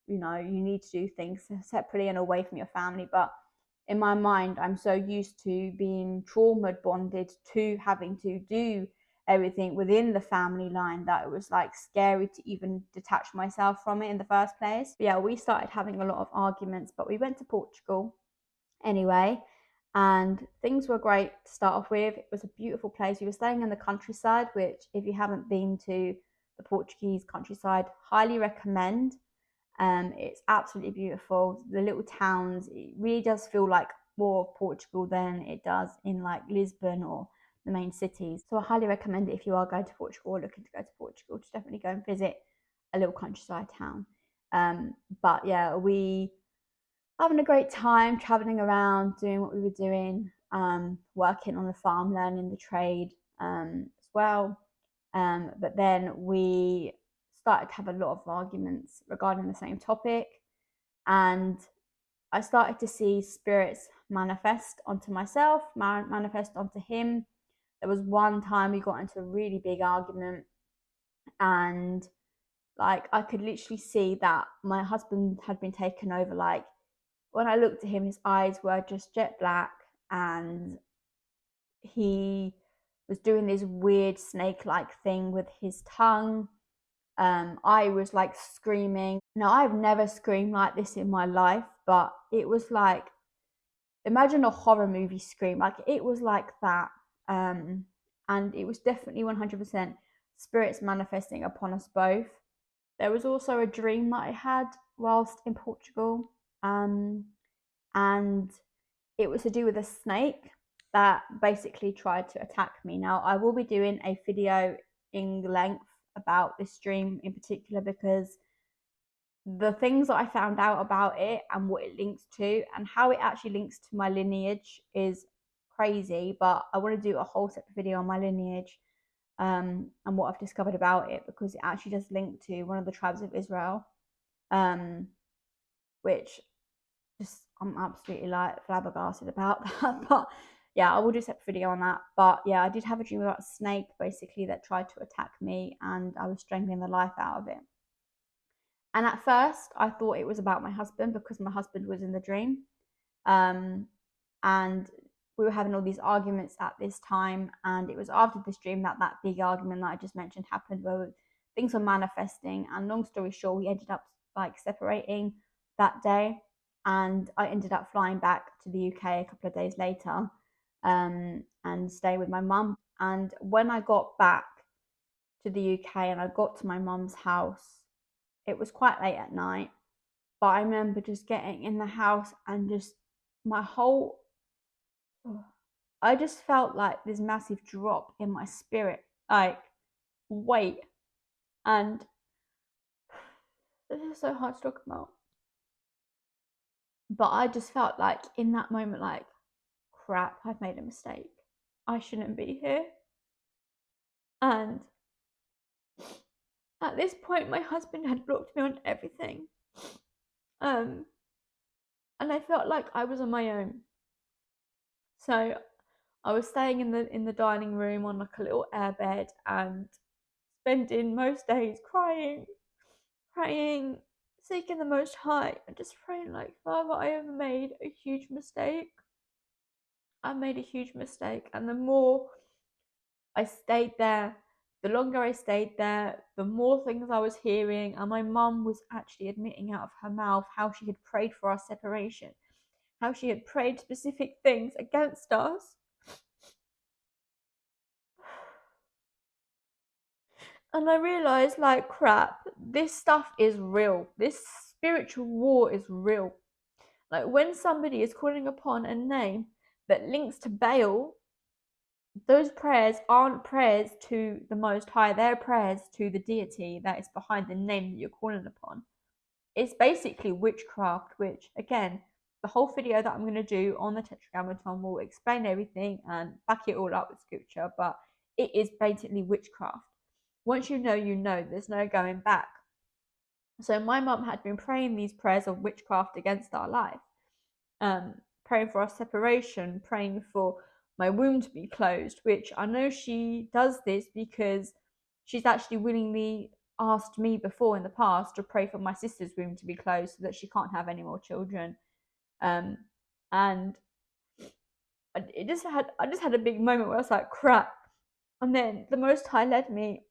You need to do things separately and away from your family. But in my mind, I'm so used to being trauma bonded to having to do everything within the family line that it was like scary to even detach myself from it in the first place. But yeah, we started having a lot of arguments, but we went to Portugal anyway, and things were great to start off with. It was a beautiful place. We were staying in the countryside, which, if you haven't been to the Portuguese countryside, highly recommend. It's absolutely beautiful. The little towns, it really does feel like more of Portugal than it does in like Lisbon or the main cities. So I highly recommend it if you are going to Portugal or looking to go to Portugal, to definitely go and visit a little countryside town. But yeah, we having a great time traveling around, doing what we were doing, working on the farm, learning the trade as well. But then we started to have a lot of arguments regarding the same topic, and I started to see spirits manifest onto myself, manifest onto him. There was one time we got into a really big argument, and like I could literally see that my husband had been taken over. Like, when I looked at him, his eyes were just jet black, and he was doing this weird snake-like thing with his tongue. I was like screaming. Now, I've never screamed like this in my life, but it was like imagine a horror movie scream. Like it was like that. And it was definitely 100% spirits manifesting upon us both. There was also a dream that I had whilst in Portugal. And it was to do with a snake that basically tried to attack me. Now, I will be doing a video in length about this dream in particular, because the things that I found out about it and what it links to and how it actually links to my lineage is crazy. But I want to do a whole separate video on my lineage, and what I've discovered about it, because it actually does link to one of the tribes of Israel, which just I'm absolutely like flabbergasted about that. But yeah, I will do a separate video on that. But yeah, I did have a dream about a snake basically that tried to attack me, and I was strangling the life out of it. And at first, I thought it was about my husband, because my husband was in the dream. Um, and we were having all these arguments at this time. And it was after this dream that that big argument that I just mentioned happened, where things were manifesting. And long story short, we ended up like separating that day. And I ended up flying back to the UK a couple of days later, and staying with my mum. And when I got back to the UK and I got to my mum's house, it was quite late at night, but I remember just getting in the house and just my whole, I just felt like this massive drop in my spirit, like weight. And this is so hard to talk about. But I just felt like in that moment, like, crap, I've made a mistake. I shouldn't be here. And at this point, my husband had blocked me on everything. And I felt like I was on my own. So I was staying in the dining room on like a little airbed, and spending most days crying, praying, seeking the Most High, and just praying like, Father, I have made a huge mistake. I made a huge mistake. And the more I stayed there, the longer I stayed there, the more things I was hearing. And my mum was actually admitting out of her mouth how she had prayed for our separation, how she had prayed specific things against us. And I realized, like, crap, this stuff is real. This spiritual war is real. Like, when somebody is calling upon a name that links to Baal, those prayers aren't prayers to the Most High, they're prayers to the deity that is behind the name that you're calling upon. It's basically witchcraft, which, again, the whole video that I'm going to do on the Tetragrammaton will explain everything and back it all up with scripture, but it is basically witchcraft. Once you know, there's no going back. So my mum had been praying these prayers of witchcraft against our life, praying for our separation, praying for my womb to be closed, which I know she does this because she's actually willingly asked me before in the past to pray for my sister's womb to be closed so that she can't have any more children. And I just had a big moment where I was like, crap. And then the Most High led me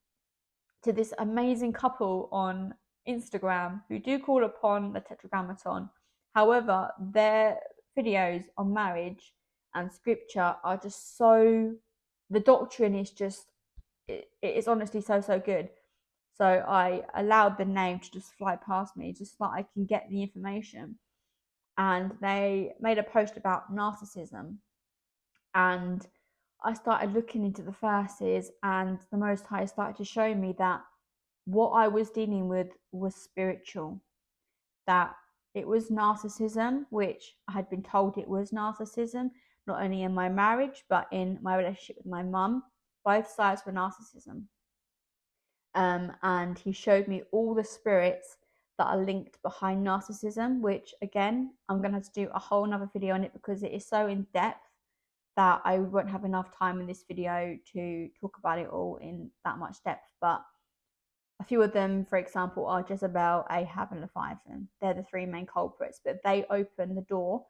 to this amazing couple on Instagram who do call upon the Tetragrammaton. However, their videos on marriage and scripture are just so, the doctrine is just, it is honestly so good. So I allowed the name to just fly past me just so that I can get the information. And they made a post about narcissism, and I started looking into the verses, and the Most High started to show me that what I was dealing with was spiritual, that it was narcissism, which I had been told it was narcissism, not only in my marriage, but in my relationship with my mum. Both sides were narcissism. And he showed me all the spirits that are linked behind narcissism, which again, I'm going to have to do a whole nother video on it because it is so in depth that I won't have enough time in this video to talk about it all in that much depth. But a few of them, for example, are Jezebel, Ahab, and Leviathan. They're the three main culprits, but they open the door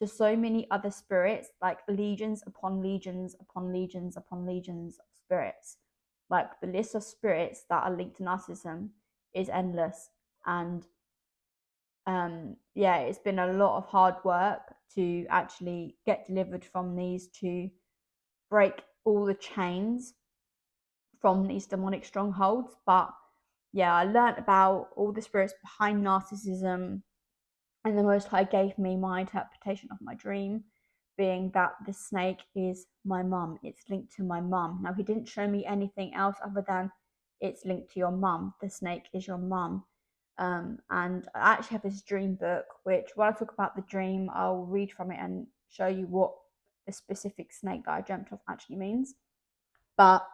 to so many other spirits, like legions upon legions upon legions upon legions of spirits. Like the list of spirits that are linked to narcissism is endless. And yeah, it's been a lot of hard work to actually get delivered from these, to break all the chains from these demonic strongholds. But yeah, I learned about all the spirits behind narcissism, and the Most High gave me my interpretation of my dream, being that the snake is my mum. It's linked to my mum. Now, he didn't show me anything else other than it's linked to your mum. The snake is your mum. And I actually have this dream book, which when I talk about the dream, I'll read from it and show you what the specific snake that I dreamt of actually means. But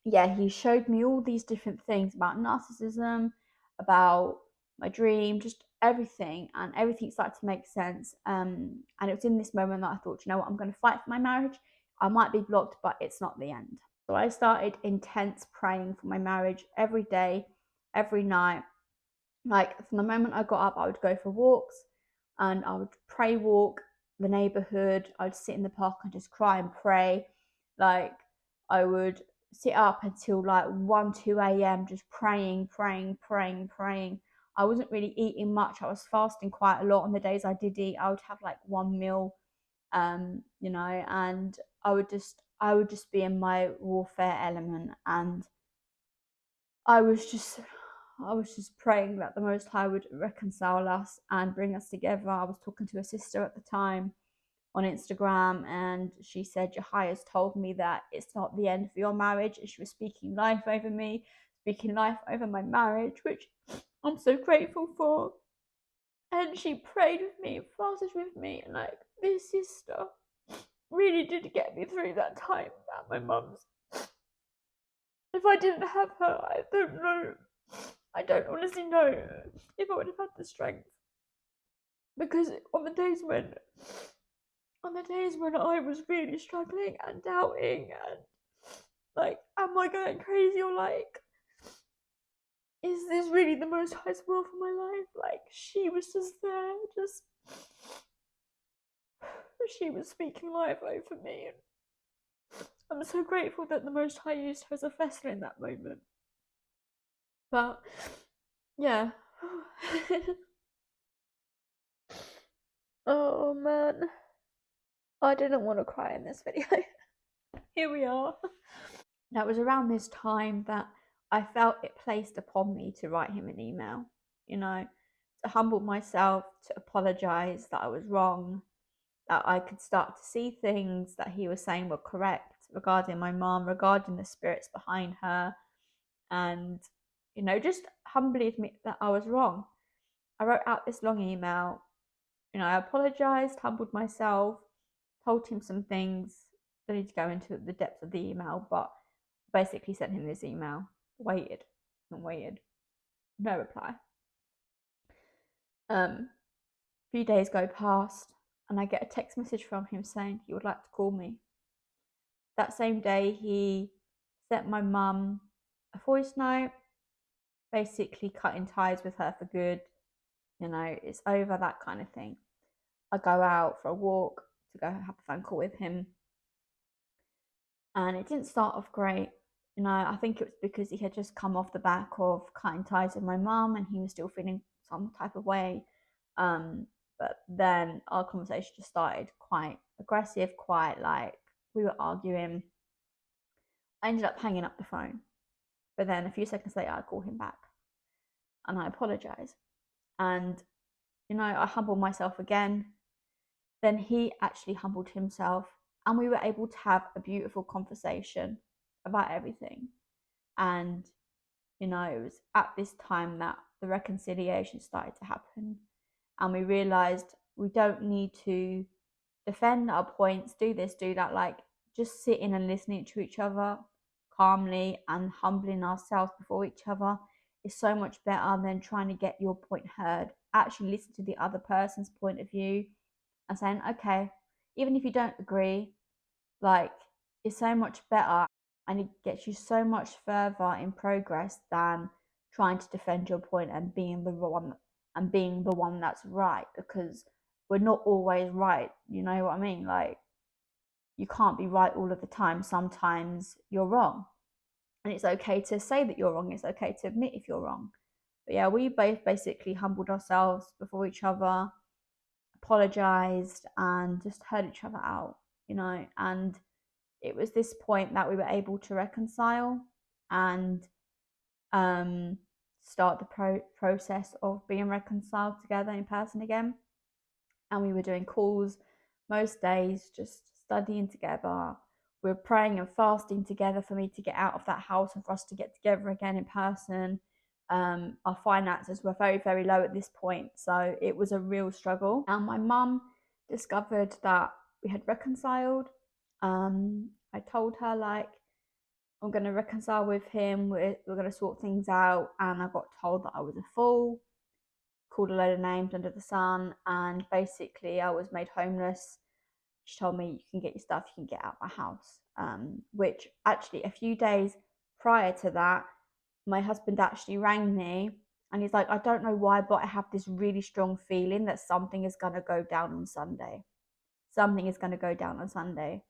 yeah, he showed me all these different things about narcissism, about my dream, just everything, and everything started to make sense. And it was in this moment that I thought, you know what, I'm going to fight for my marriage. I might be blocked, but it's not the end. So I started intense praying for my marriage every day, every night. Like from the moment I got up, I would go for walks and I would pray walk the neighborhood. I'd sit in the park and just cry and pray. Like I would sit up until like 1, 2 a.m. just praying. I wasn't really eating much. I was fasting quite a lot. On the days I did eat, I would have like one meal, and I would just be in my warfare element, and I was just praying that the Most High would reconcile us and bring us together. I was talking to a sister at the time on Instagram, and she said, Yahya has told me that it's not the end for your marriage. And she was speaking life over me, speaking life over my marriage, which I'm so grateful for. And she prayed with me, fasted with me, and like this sister really did get me through that time at my mum's. If I didn't have her, I don't know. I don't honestly know if I would have had the strength. Because on the days when I was really struggling and doubting and like, am I going crazy, or like, is this really the Most High's will for my life? Like, she was just there, she was speaking life over me. I'm so grateful that the Most High used her as a vessel in that moment. But yeah. Oh man, I didn't want to cry in this video. Here we are. Now, it was around this time that I felt it placed upon me to write him an email, to humble myself, to apologize that I was wrong, that I could start to see things that he was saying were correct regarding my mom, regarding the spirits behind her, and, just humbly admit that I was wrong. I wrote out this long email. I apologized, humbled myself, told him some things. I don't need to go into the depths of the email, but basically sent him this email, waited and waited, no reply. A few days go past and I get a text message from him saying he would like to call me. That same day, he sent my mum a voice note, basically cutting ties with her for good. It's over, that kind of thing. I go out for a walk to go have a phone call with him, and it didn't start off great. I think it was because he had just come off the back of cutting ties with my mum and he was still feeling some type of way. But then our conversation just started quite aggressive, quite like we were arguing. I ended up hanging up the phone. But then a few seconds later, I called him back and I apologized. And, I humbled myself again. Then he actually humbled himself, and we were able to have a beautiful conversation about everything. And, it was at this time that the reconciliation started to happen. And we realized we don't need to defend our points, do this, do that. Like, just sitting and listening to each other calmly and humbling ourselves before each other is so much better than trying to get your point heard. Actually listen to the other person's point of view and saying, okay, even if you don't agree, like, it's so much better and it gets you so much further in progress than trying to defend your point and being the one that's right, because we're not always right. You know what I mean? Like, you can't be right all of the time. Sometimes you're wrong, and it's okay to say that you're wrong. It's okay to admit if you're wrong. But yeah, we both basically humbled ourselves before each other, apologized and just heard each other out, and it was this point that we were able to reconcile and start the process of being reconciled together in person again. And we were doing calls most days, just studying together. We were praying and fasting together for me to get out of that house and for us to get together again in person. Our finances were very, very low at this point, so it was a real struggle. And my mum discovered that we had reconciled. I told her, like, I'm going to reconcile with him, we're going to sort things out. And I got told that I was a fool, called a load of names under the sun, and basically I was made homeless. She told me, you can get your stuff, you can get out of my house. Which actually, a few days prior to that, my husband actually rang me and he's like, I don't know why, but I have this really strong feeling that something is going to go down on Sunday. Something is going to go down on Sunday.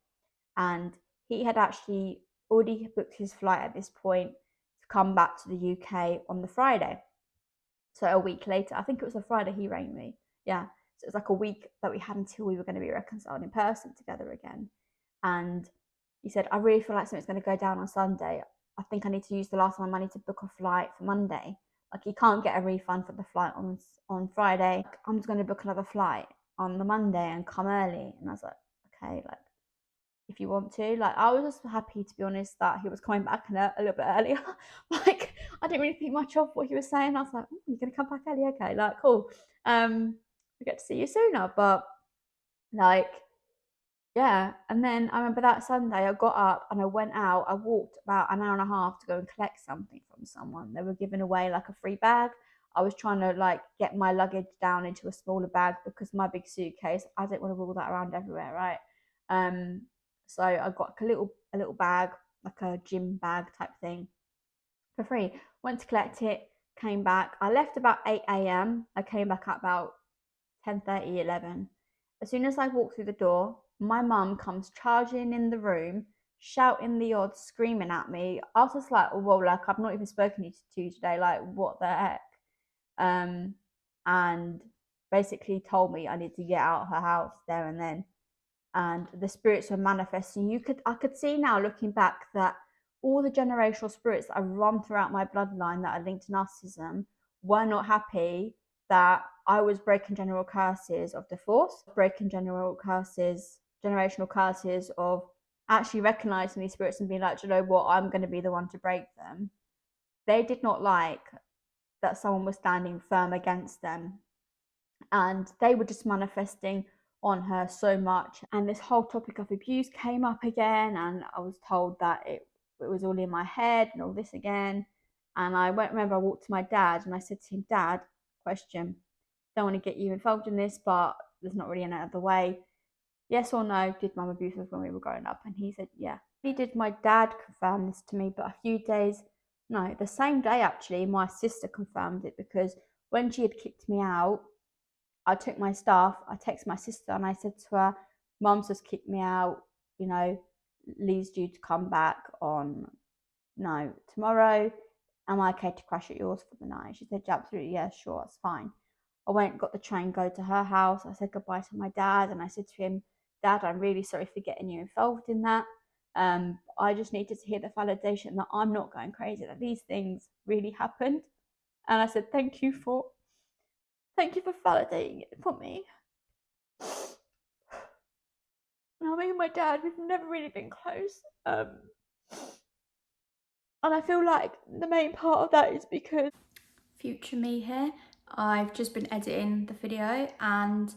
And he had actually already booked his flight at this point to come back to the UK on the Friday. So a week later, I think it was a Friday, he rang me. Yeah. So it was like a week that we had until we were going to be reconciled in person together again. And he said, I really feel like something's going to go down on Sunday. I think I need to use the last of my money to book a flight for Monday. Like, you can't get a refund for the flight on Friday. I'm just going to book another flight on the Monday and come early. And I was like, okay, like, if you want to. Like, I was just happy, to be honest, that he was coming back a little bit earlier. Like, I didn't really think much of what he was saying. I was like, oh, you're gonna come back early, okay, like, cool. We get to see you sooner. But like, yeah. And then I remember that Sunday I got up and I went out. I walked about an hour and a half to go and collect something from someone. They were giving away like a free bag. I was trying to like get my luggage down into a smaller bag because my big suitcase, I didn't want to roll that around everywhere, right? So I got a little bag, like a gym bag type thing, for free. Went to collect it, came back. I left about 8 a.m. I came back at about 10:30, 11. As soon as I walked through the door, my mum comes charging in the room, shouting the odds, screaming at me. I was just like, oh, well, like, I've not even spoken to you today. Like, what the heck? And basically told me I need to get out of her house there and then. And the spirits were manifesting. I could see now, looking back, that all the generational spirits that have run throughout my bloodline that are linked to narcissism were not happy that I was breaking general curses of divorce, breaking generational curses of actually recognizing these spirits and being like, you know what, I'm going to be the one to break them. They did not like that someone was standing firm against them, and they were just manifesting on her so much. And this whole topic of abuse came up again, and I was told that it was all in my head and all this again. And I remember I walked to my dad and I said to him, Dad, question, don't want to get you involved in this, but there's not really any other way. Yes or no, did mum abuse us when we were growing up? And he said, yeah. He did. My dad confirm this to me, but a few days, no, the same day actually, my sister confirmed it, because when she had kicked me out, I took my stuff, I texted my sister and I said to her, Mum's just kicked me out, Lee's due to come back on, no, tomorrow. Am I okay to crash at yours for the night? She said, absolutely, yeah, sure, that's fine. I went, got the train, go to her house. I said goodbye to my dad and I said to him, Dad, I'm really sorry for getting you involved in that. I just needed to hear the validation that I'm not going crazy, that these things really happened. And I said, thank you for validating it for me. Now, me and my dad, we've never really been close. And I feel like the main part of that is because future me here. I've just been editing the video and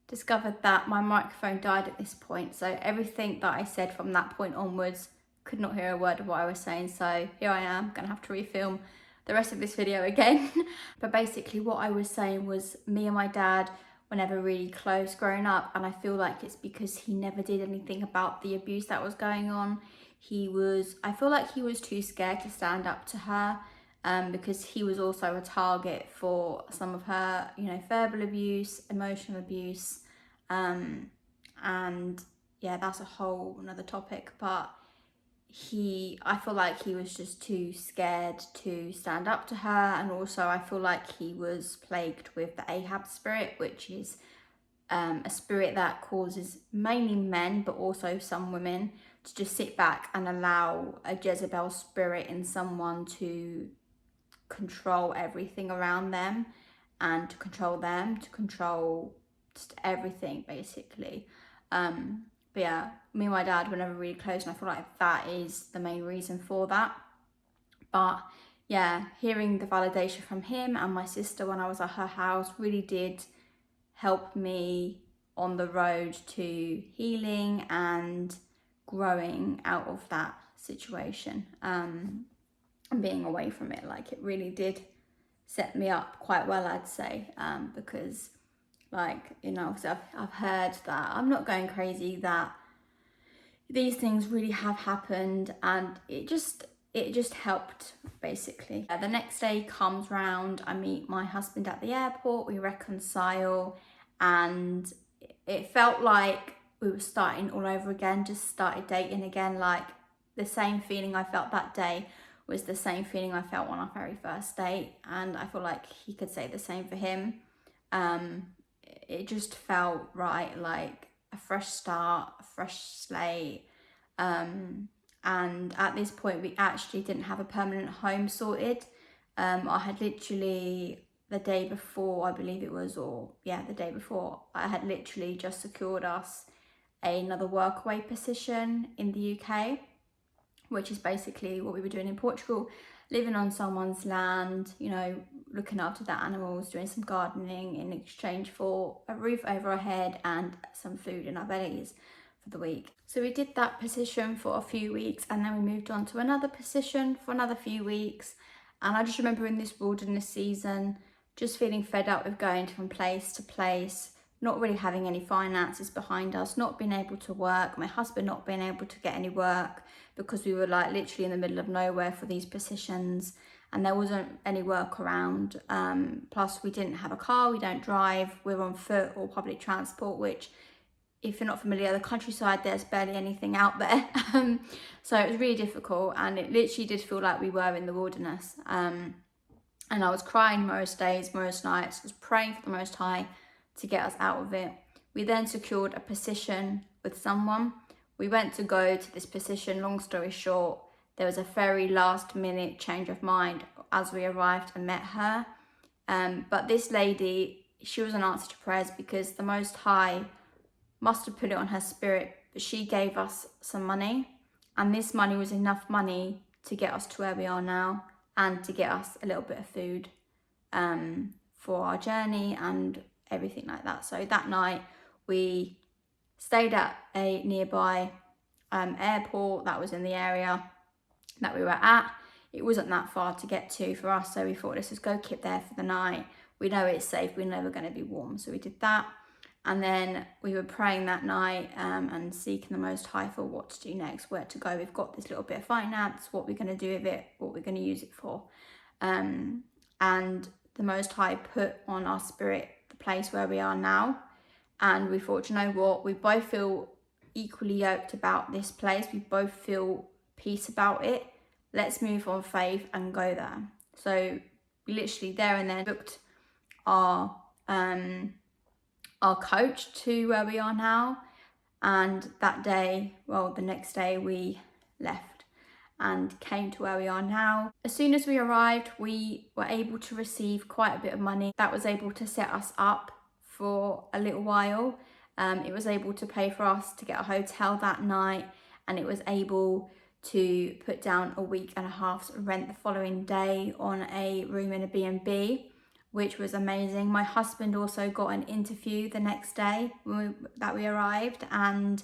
discovered that my microphone died at this point. So everything that I said from that point onwards, could not hear a word of what I was saying. So here I am, gonna have to refilm the rest of this video again. But basically what I was saying was, me and my dad were never really close growing up, and I feel like it's because he never did anything about the abuse that was going on. I feel like he was too scared to stand up to her, because he was also a target for some of her, verbal abuse, emotional abuse, and yeah, that's a whole another topic. But I feel like he was just too scared to stand up to her. And also I feel like he was plagued with the Ahab spirit, which is a spirit that causes mainly men, but also some women, to just sit back and allow a Jezebel spirit in someone to control everything around them, and to control just everything basically. But yeah, me and my dad were never really close, and I feel like that is the main reason for that. But yeah, hearing the validation from him and my sister when I was at her house really did help me on the road to healing and growing out of that situation, and being away from it. Like, it really did set me up quite well, I'd say, because, like, you know, so I've heard that, I'm not going crazy, that these things really have happened, and it just helped basically. The next day comes round, I meet my husband at the airport, we reconcile, and it felt like we were starting all over again, just started dating again. Like, the same feeling I felt that day was the same feeling I felt on our very first date, and I feel like he could say the same for him. It just felt right, like a fresh start, a fresh slate. And at this point, we actually didn't have a permanent home sorted. I had literally, the day before, I believe it was, the day before, I had literally just secured us another workaway position in the UK, which is basically what we were doing in Portugal, living on someone's land, you know, looking after the animals, doing some gardening in exchange for a roof over our head and some food in our bellies for the week. So we did that position for a few weeks, and then we moved on to another position for another few weeks. And I just remember in this wilderness season, just feeling fed up with going from place to place, not really having any finances behind us, not being able to work, my husband not being able to get any work because we were like literally in the middle of nowhere for these positions, and there wasn't any work around. Plus we didn't have a car, we don't drive, we're on foot or public transport, which, if you're not familiar, the countryside, there's barely anything out there. So it was really difficult, and it literally did feel like we were in the wilderness. And I was crying most days, most nights, was praying for the Most High to get us out of it. We then secured a position with someone. We went to go to this position, long story short, there was a very last minute change of mind as we arrived and met her. But this lady, she was an answer to prayers, because the Most High must have put it on her spirit, but she gave us some money, and this money was enough money to get us to where we are now, and to get us a little bit of food for our journey and everything like that. So that night we stayed at a nearby airport that was in the area that we were at. It wasn't that far to get to for us, so we thought, let's just go keep there for the night. We know it's safe, we know we're going to be warm, so we did that. And then we were praying that night and seeking the Most High for what to do next, where to go. We've got this little bit of finance, what we're going to do with it, what we're going to use it for. And the Most High put on our spirit the place where we are now. And we thought, you know what, we both feel equally yoked about this place. We both feel peace about it. Let's move on faith and go there. So we literally there and then booked our coach to where we are now, and that day, well, the next day we left and came to where we are now. As soon as we arrived, we were able to receive quite a bit of money that was able to set us up for a little while. It was able to pay for us to get a hotel that night, and it was able to put down a week and a half's rent the following day on a room in a B&B, which was amazing. My husband also got an interview the next day that we arrived, and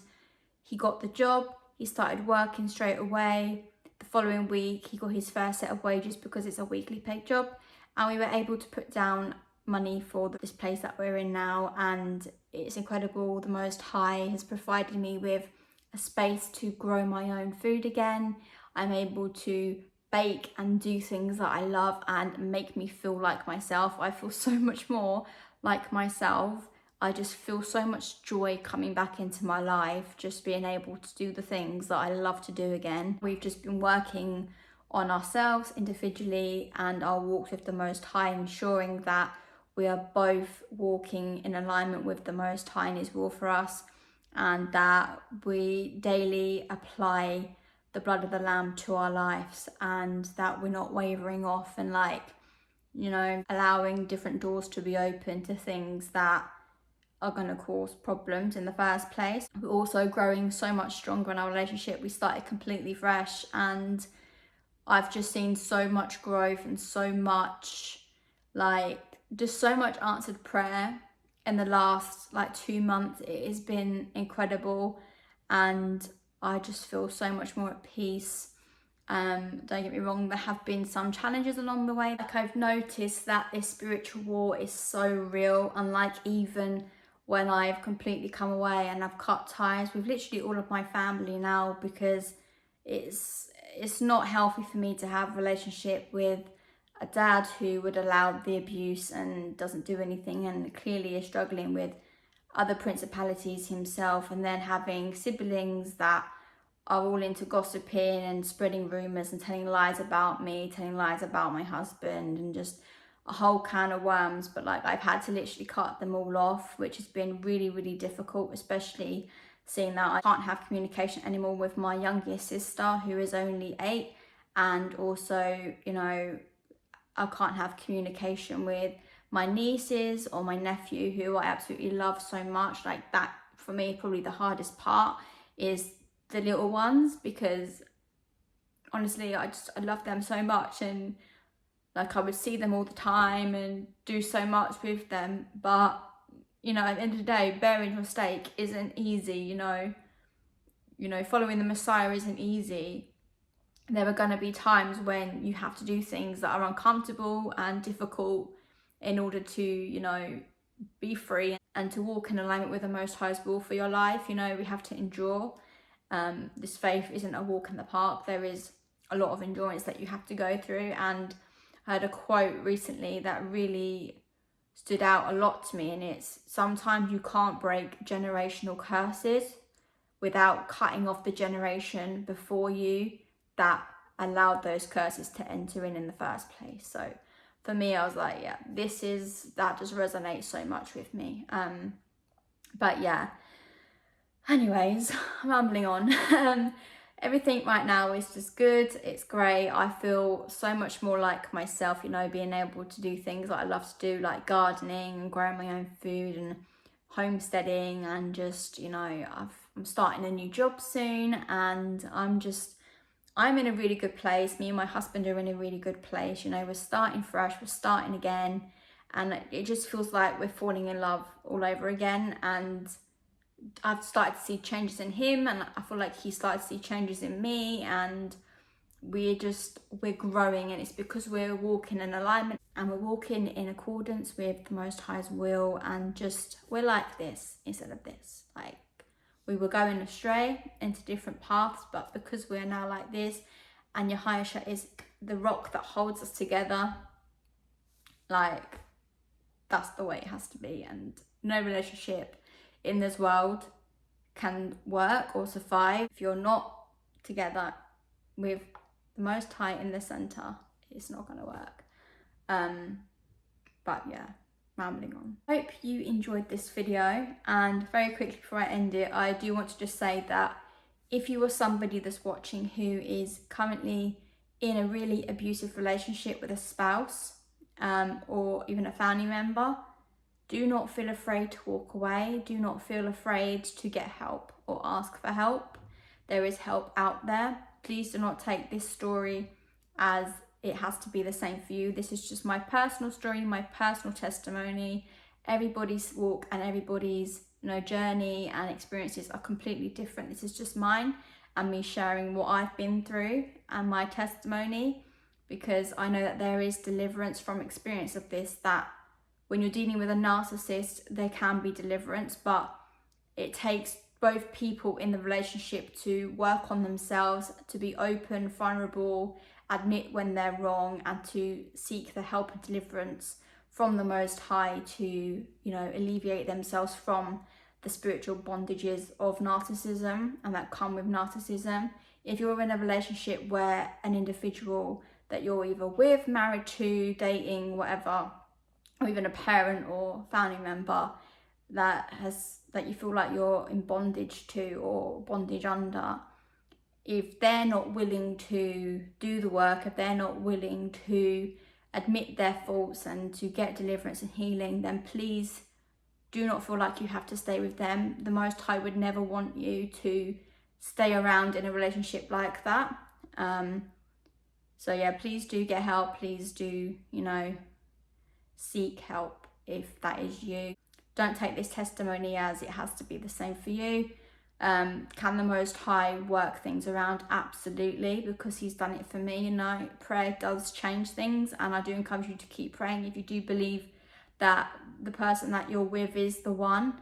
he got the job. He started working straight away. The following week, he got his first set of wages because it's a weekly paid job, and we were able to put down money for this place that we're in now, and it's incredible. The Most High has provided me with a space to grow my own food again. I'm able to bake and do things that I love and make me feel like myself. I feel so much more like myself. I just feel so much joy coming back into my life, just being able to do the things that I love to do again. We've just been working on ourselves individually and our walk with the Most High, ensuring that we are both walking in alignment with the Most High and His will for us, and that we daily apply the blood of the Lamb to our lives, and that we're not wavering off and allowing different doors to be open to things that are going to cause problems in the first place. We're also growing so much stronger in our relationship. We started completely fresh, and I've just seen so much growth and so much, just so much answered prayer in the last 2 months. It has been incredible, and I just feel so much more at peace. Don't get me wrong, there have been some challenges along the way. I've noticed that this spiritual war is so real, unlike even when I've completely come away and I've cut ties with literally all of my family now, because it's not healthy for me to have a relationship with a dad who would allow the abuse and doesn't do anything, and clearly is struggling with other principalities himself, and then having siblings that are all into gossiping and spreading rumours and telling lies about me, telling lies about my husband, and just a whole can of worms. But I've had to literally cut them all off, which has been really, really difficult, especially seeing that I can't have communication anymore with my youngest sister, who is only 8, and also, I can't have communication with my nieces or my nephew, who I absolutely love so much. That, for me, probably the hardest part is the little ones, because honestly I love them so much, and I would see them all the time and do so much with them. But at the end of the day, bearing your stake isn't easy. Following the Messiah isn't easy. There are going to be times when you have to do things that are uncomfortable and difficult in order to be free and to walk in alignment with the Most High's will for your life. We have to endure. This faith isn't a walk in the park. There is a lot of endurance that you have to go through. And I heard a quote recently that really stood out a lot to me, and it's, sometimes you can't break generational curses without cutting off the generation before you that allowed those curses to enter in the first place. So for me, I was like, yeah, that just resonates so much with me. But yeah, anyways, I'm rambling on. Everything right now is just good. It's great. I feel so much more like myself, being able to do things that I love to do, like gardening and growing my own food and homesteading, and just, I'm starting a new job soon, and I'm in a really good place. Me and my husband are in a really good place. We're starting fresh, we're starting again, and it just feels like we're falling in love all over again. And I've started to see changes in him, and I feel like he started to see changes in me, and we're growing, and it's because we're walking in alignment and we're walking in accordance with the Most High's will, and we're like this instead of this. We were going astray into different paths, but because we're now like this, and Yahusha is the rock that holds us together, that's the way it has to be. And no relationship in this world can work or survive if you're not together with the Most High in the center. It's not going to work. But yeah, rambling on. Hope you enjoyed this video, and very quickly before I end it, I do want to just say that if you are somebody that's watching who is currently in a really abusive relationship with a spouse, or even a family member, do not feel afraid to walk away. Do not feel afraid to get help or ask for help. There is help out there. Please do not take this story as it has to be the same for you. This is just my personal story, my personal testimony. Everybody's walk and everybody's journey and experiences are completely different. This is just mine and me sharing what I've been through and my testimony, because I know that there is deliverance from experience of this, that when you're dealing with a narcissist, there can be deliverance, but it takes both people in the relationship to work on themselves, to be open, vulnerable, admit when they're wrong, and to seek the help and deliverance from the Most High to, alleviate themselves from the spiritual bondages of narcissism and that come with narcissism. If you're in a relationship where an individual that you're either with, married to, dating, whatever, or even a parent or family member that you feel like you're in bondage to or bondage under, if they're not willing to do the work, if they're not willing to admit their faults and to get deliverance and healing, then please do not feel like you have to stay with them. The Most High would never want you to stay around in a relationship like that. So yeah, please do get help. Please do, seek help if that is you. Don't take this testimony as it has to be the same for you. Can the Most High work things around? Absolutely, because he's done it for me. Prayer does change things, and I do encourage you to keep praying if you do believe that the person that you're with is the one,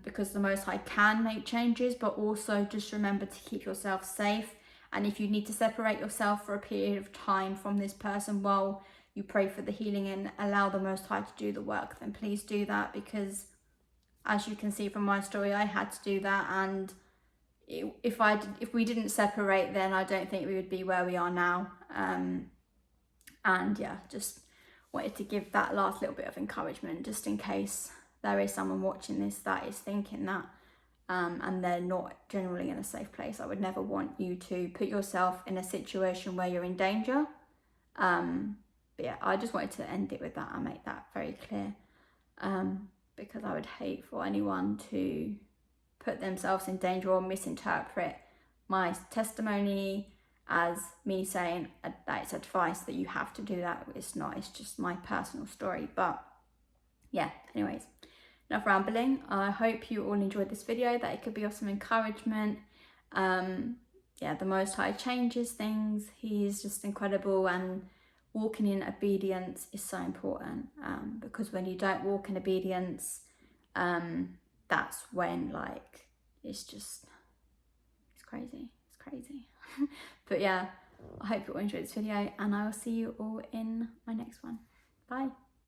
because the Most High can make changes, but also just remember to keep yourself safe. And if you need to separate yourself for a period of time from this person while you pray for the healing and allow the Most High to do the work, then please do that, because as you can see from my story, I had to do that, and if we didn't separate, then I don't think we would be where we are now. And yeah, just wanted to give that last little bit of encouragement, just in case there is someone watching this that is thinking that, and they're not generally in a safe place. I would never want you to put yourself in a situation where you're in danger. But yeah, I just wanted to end it with that and make that very clear. Because I would hate for anyone to put themselves in danger or misinterpret my testimony as me saying that it's advice that you have to do that. It's not, it's just my personal story. But yeah, anyways, enough rambling. I hope you all enjoyed this video, that it could be of some encouragement. Yeah, the Most High changes things. He's just incredible, and walking in obedience is so important, because when you don't walk in obedience, that's when it's crazy. But yeah, I hope you all enjoyed this video, and I will see you all in my next one. Bye.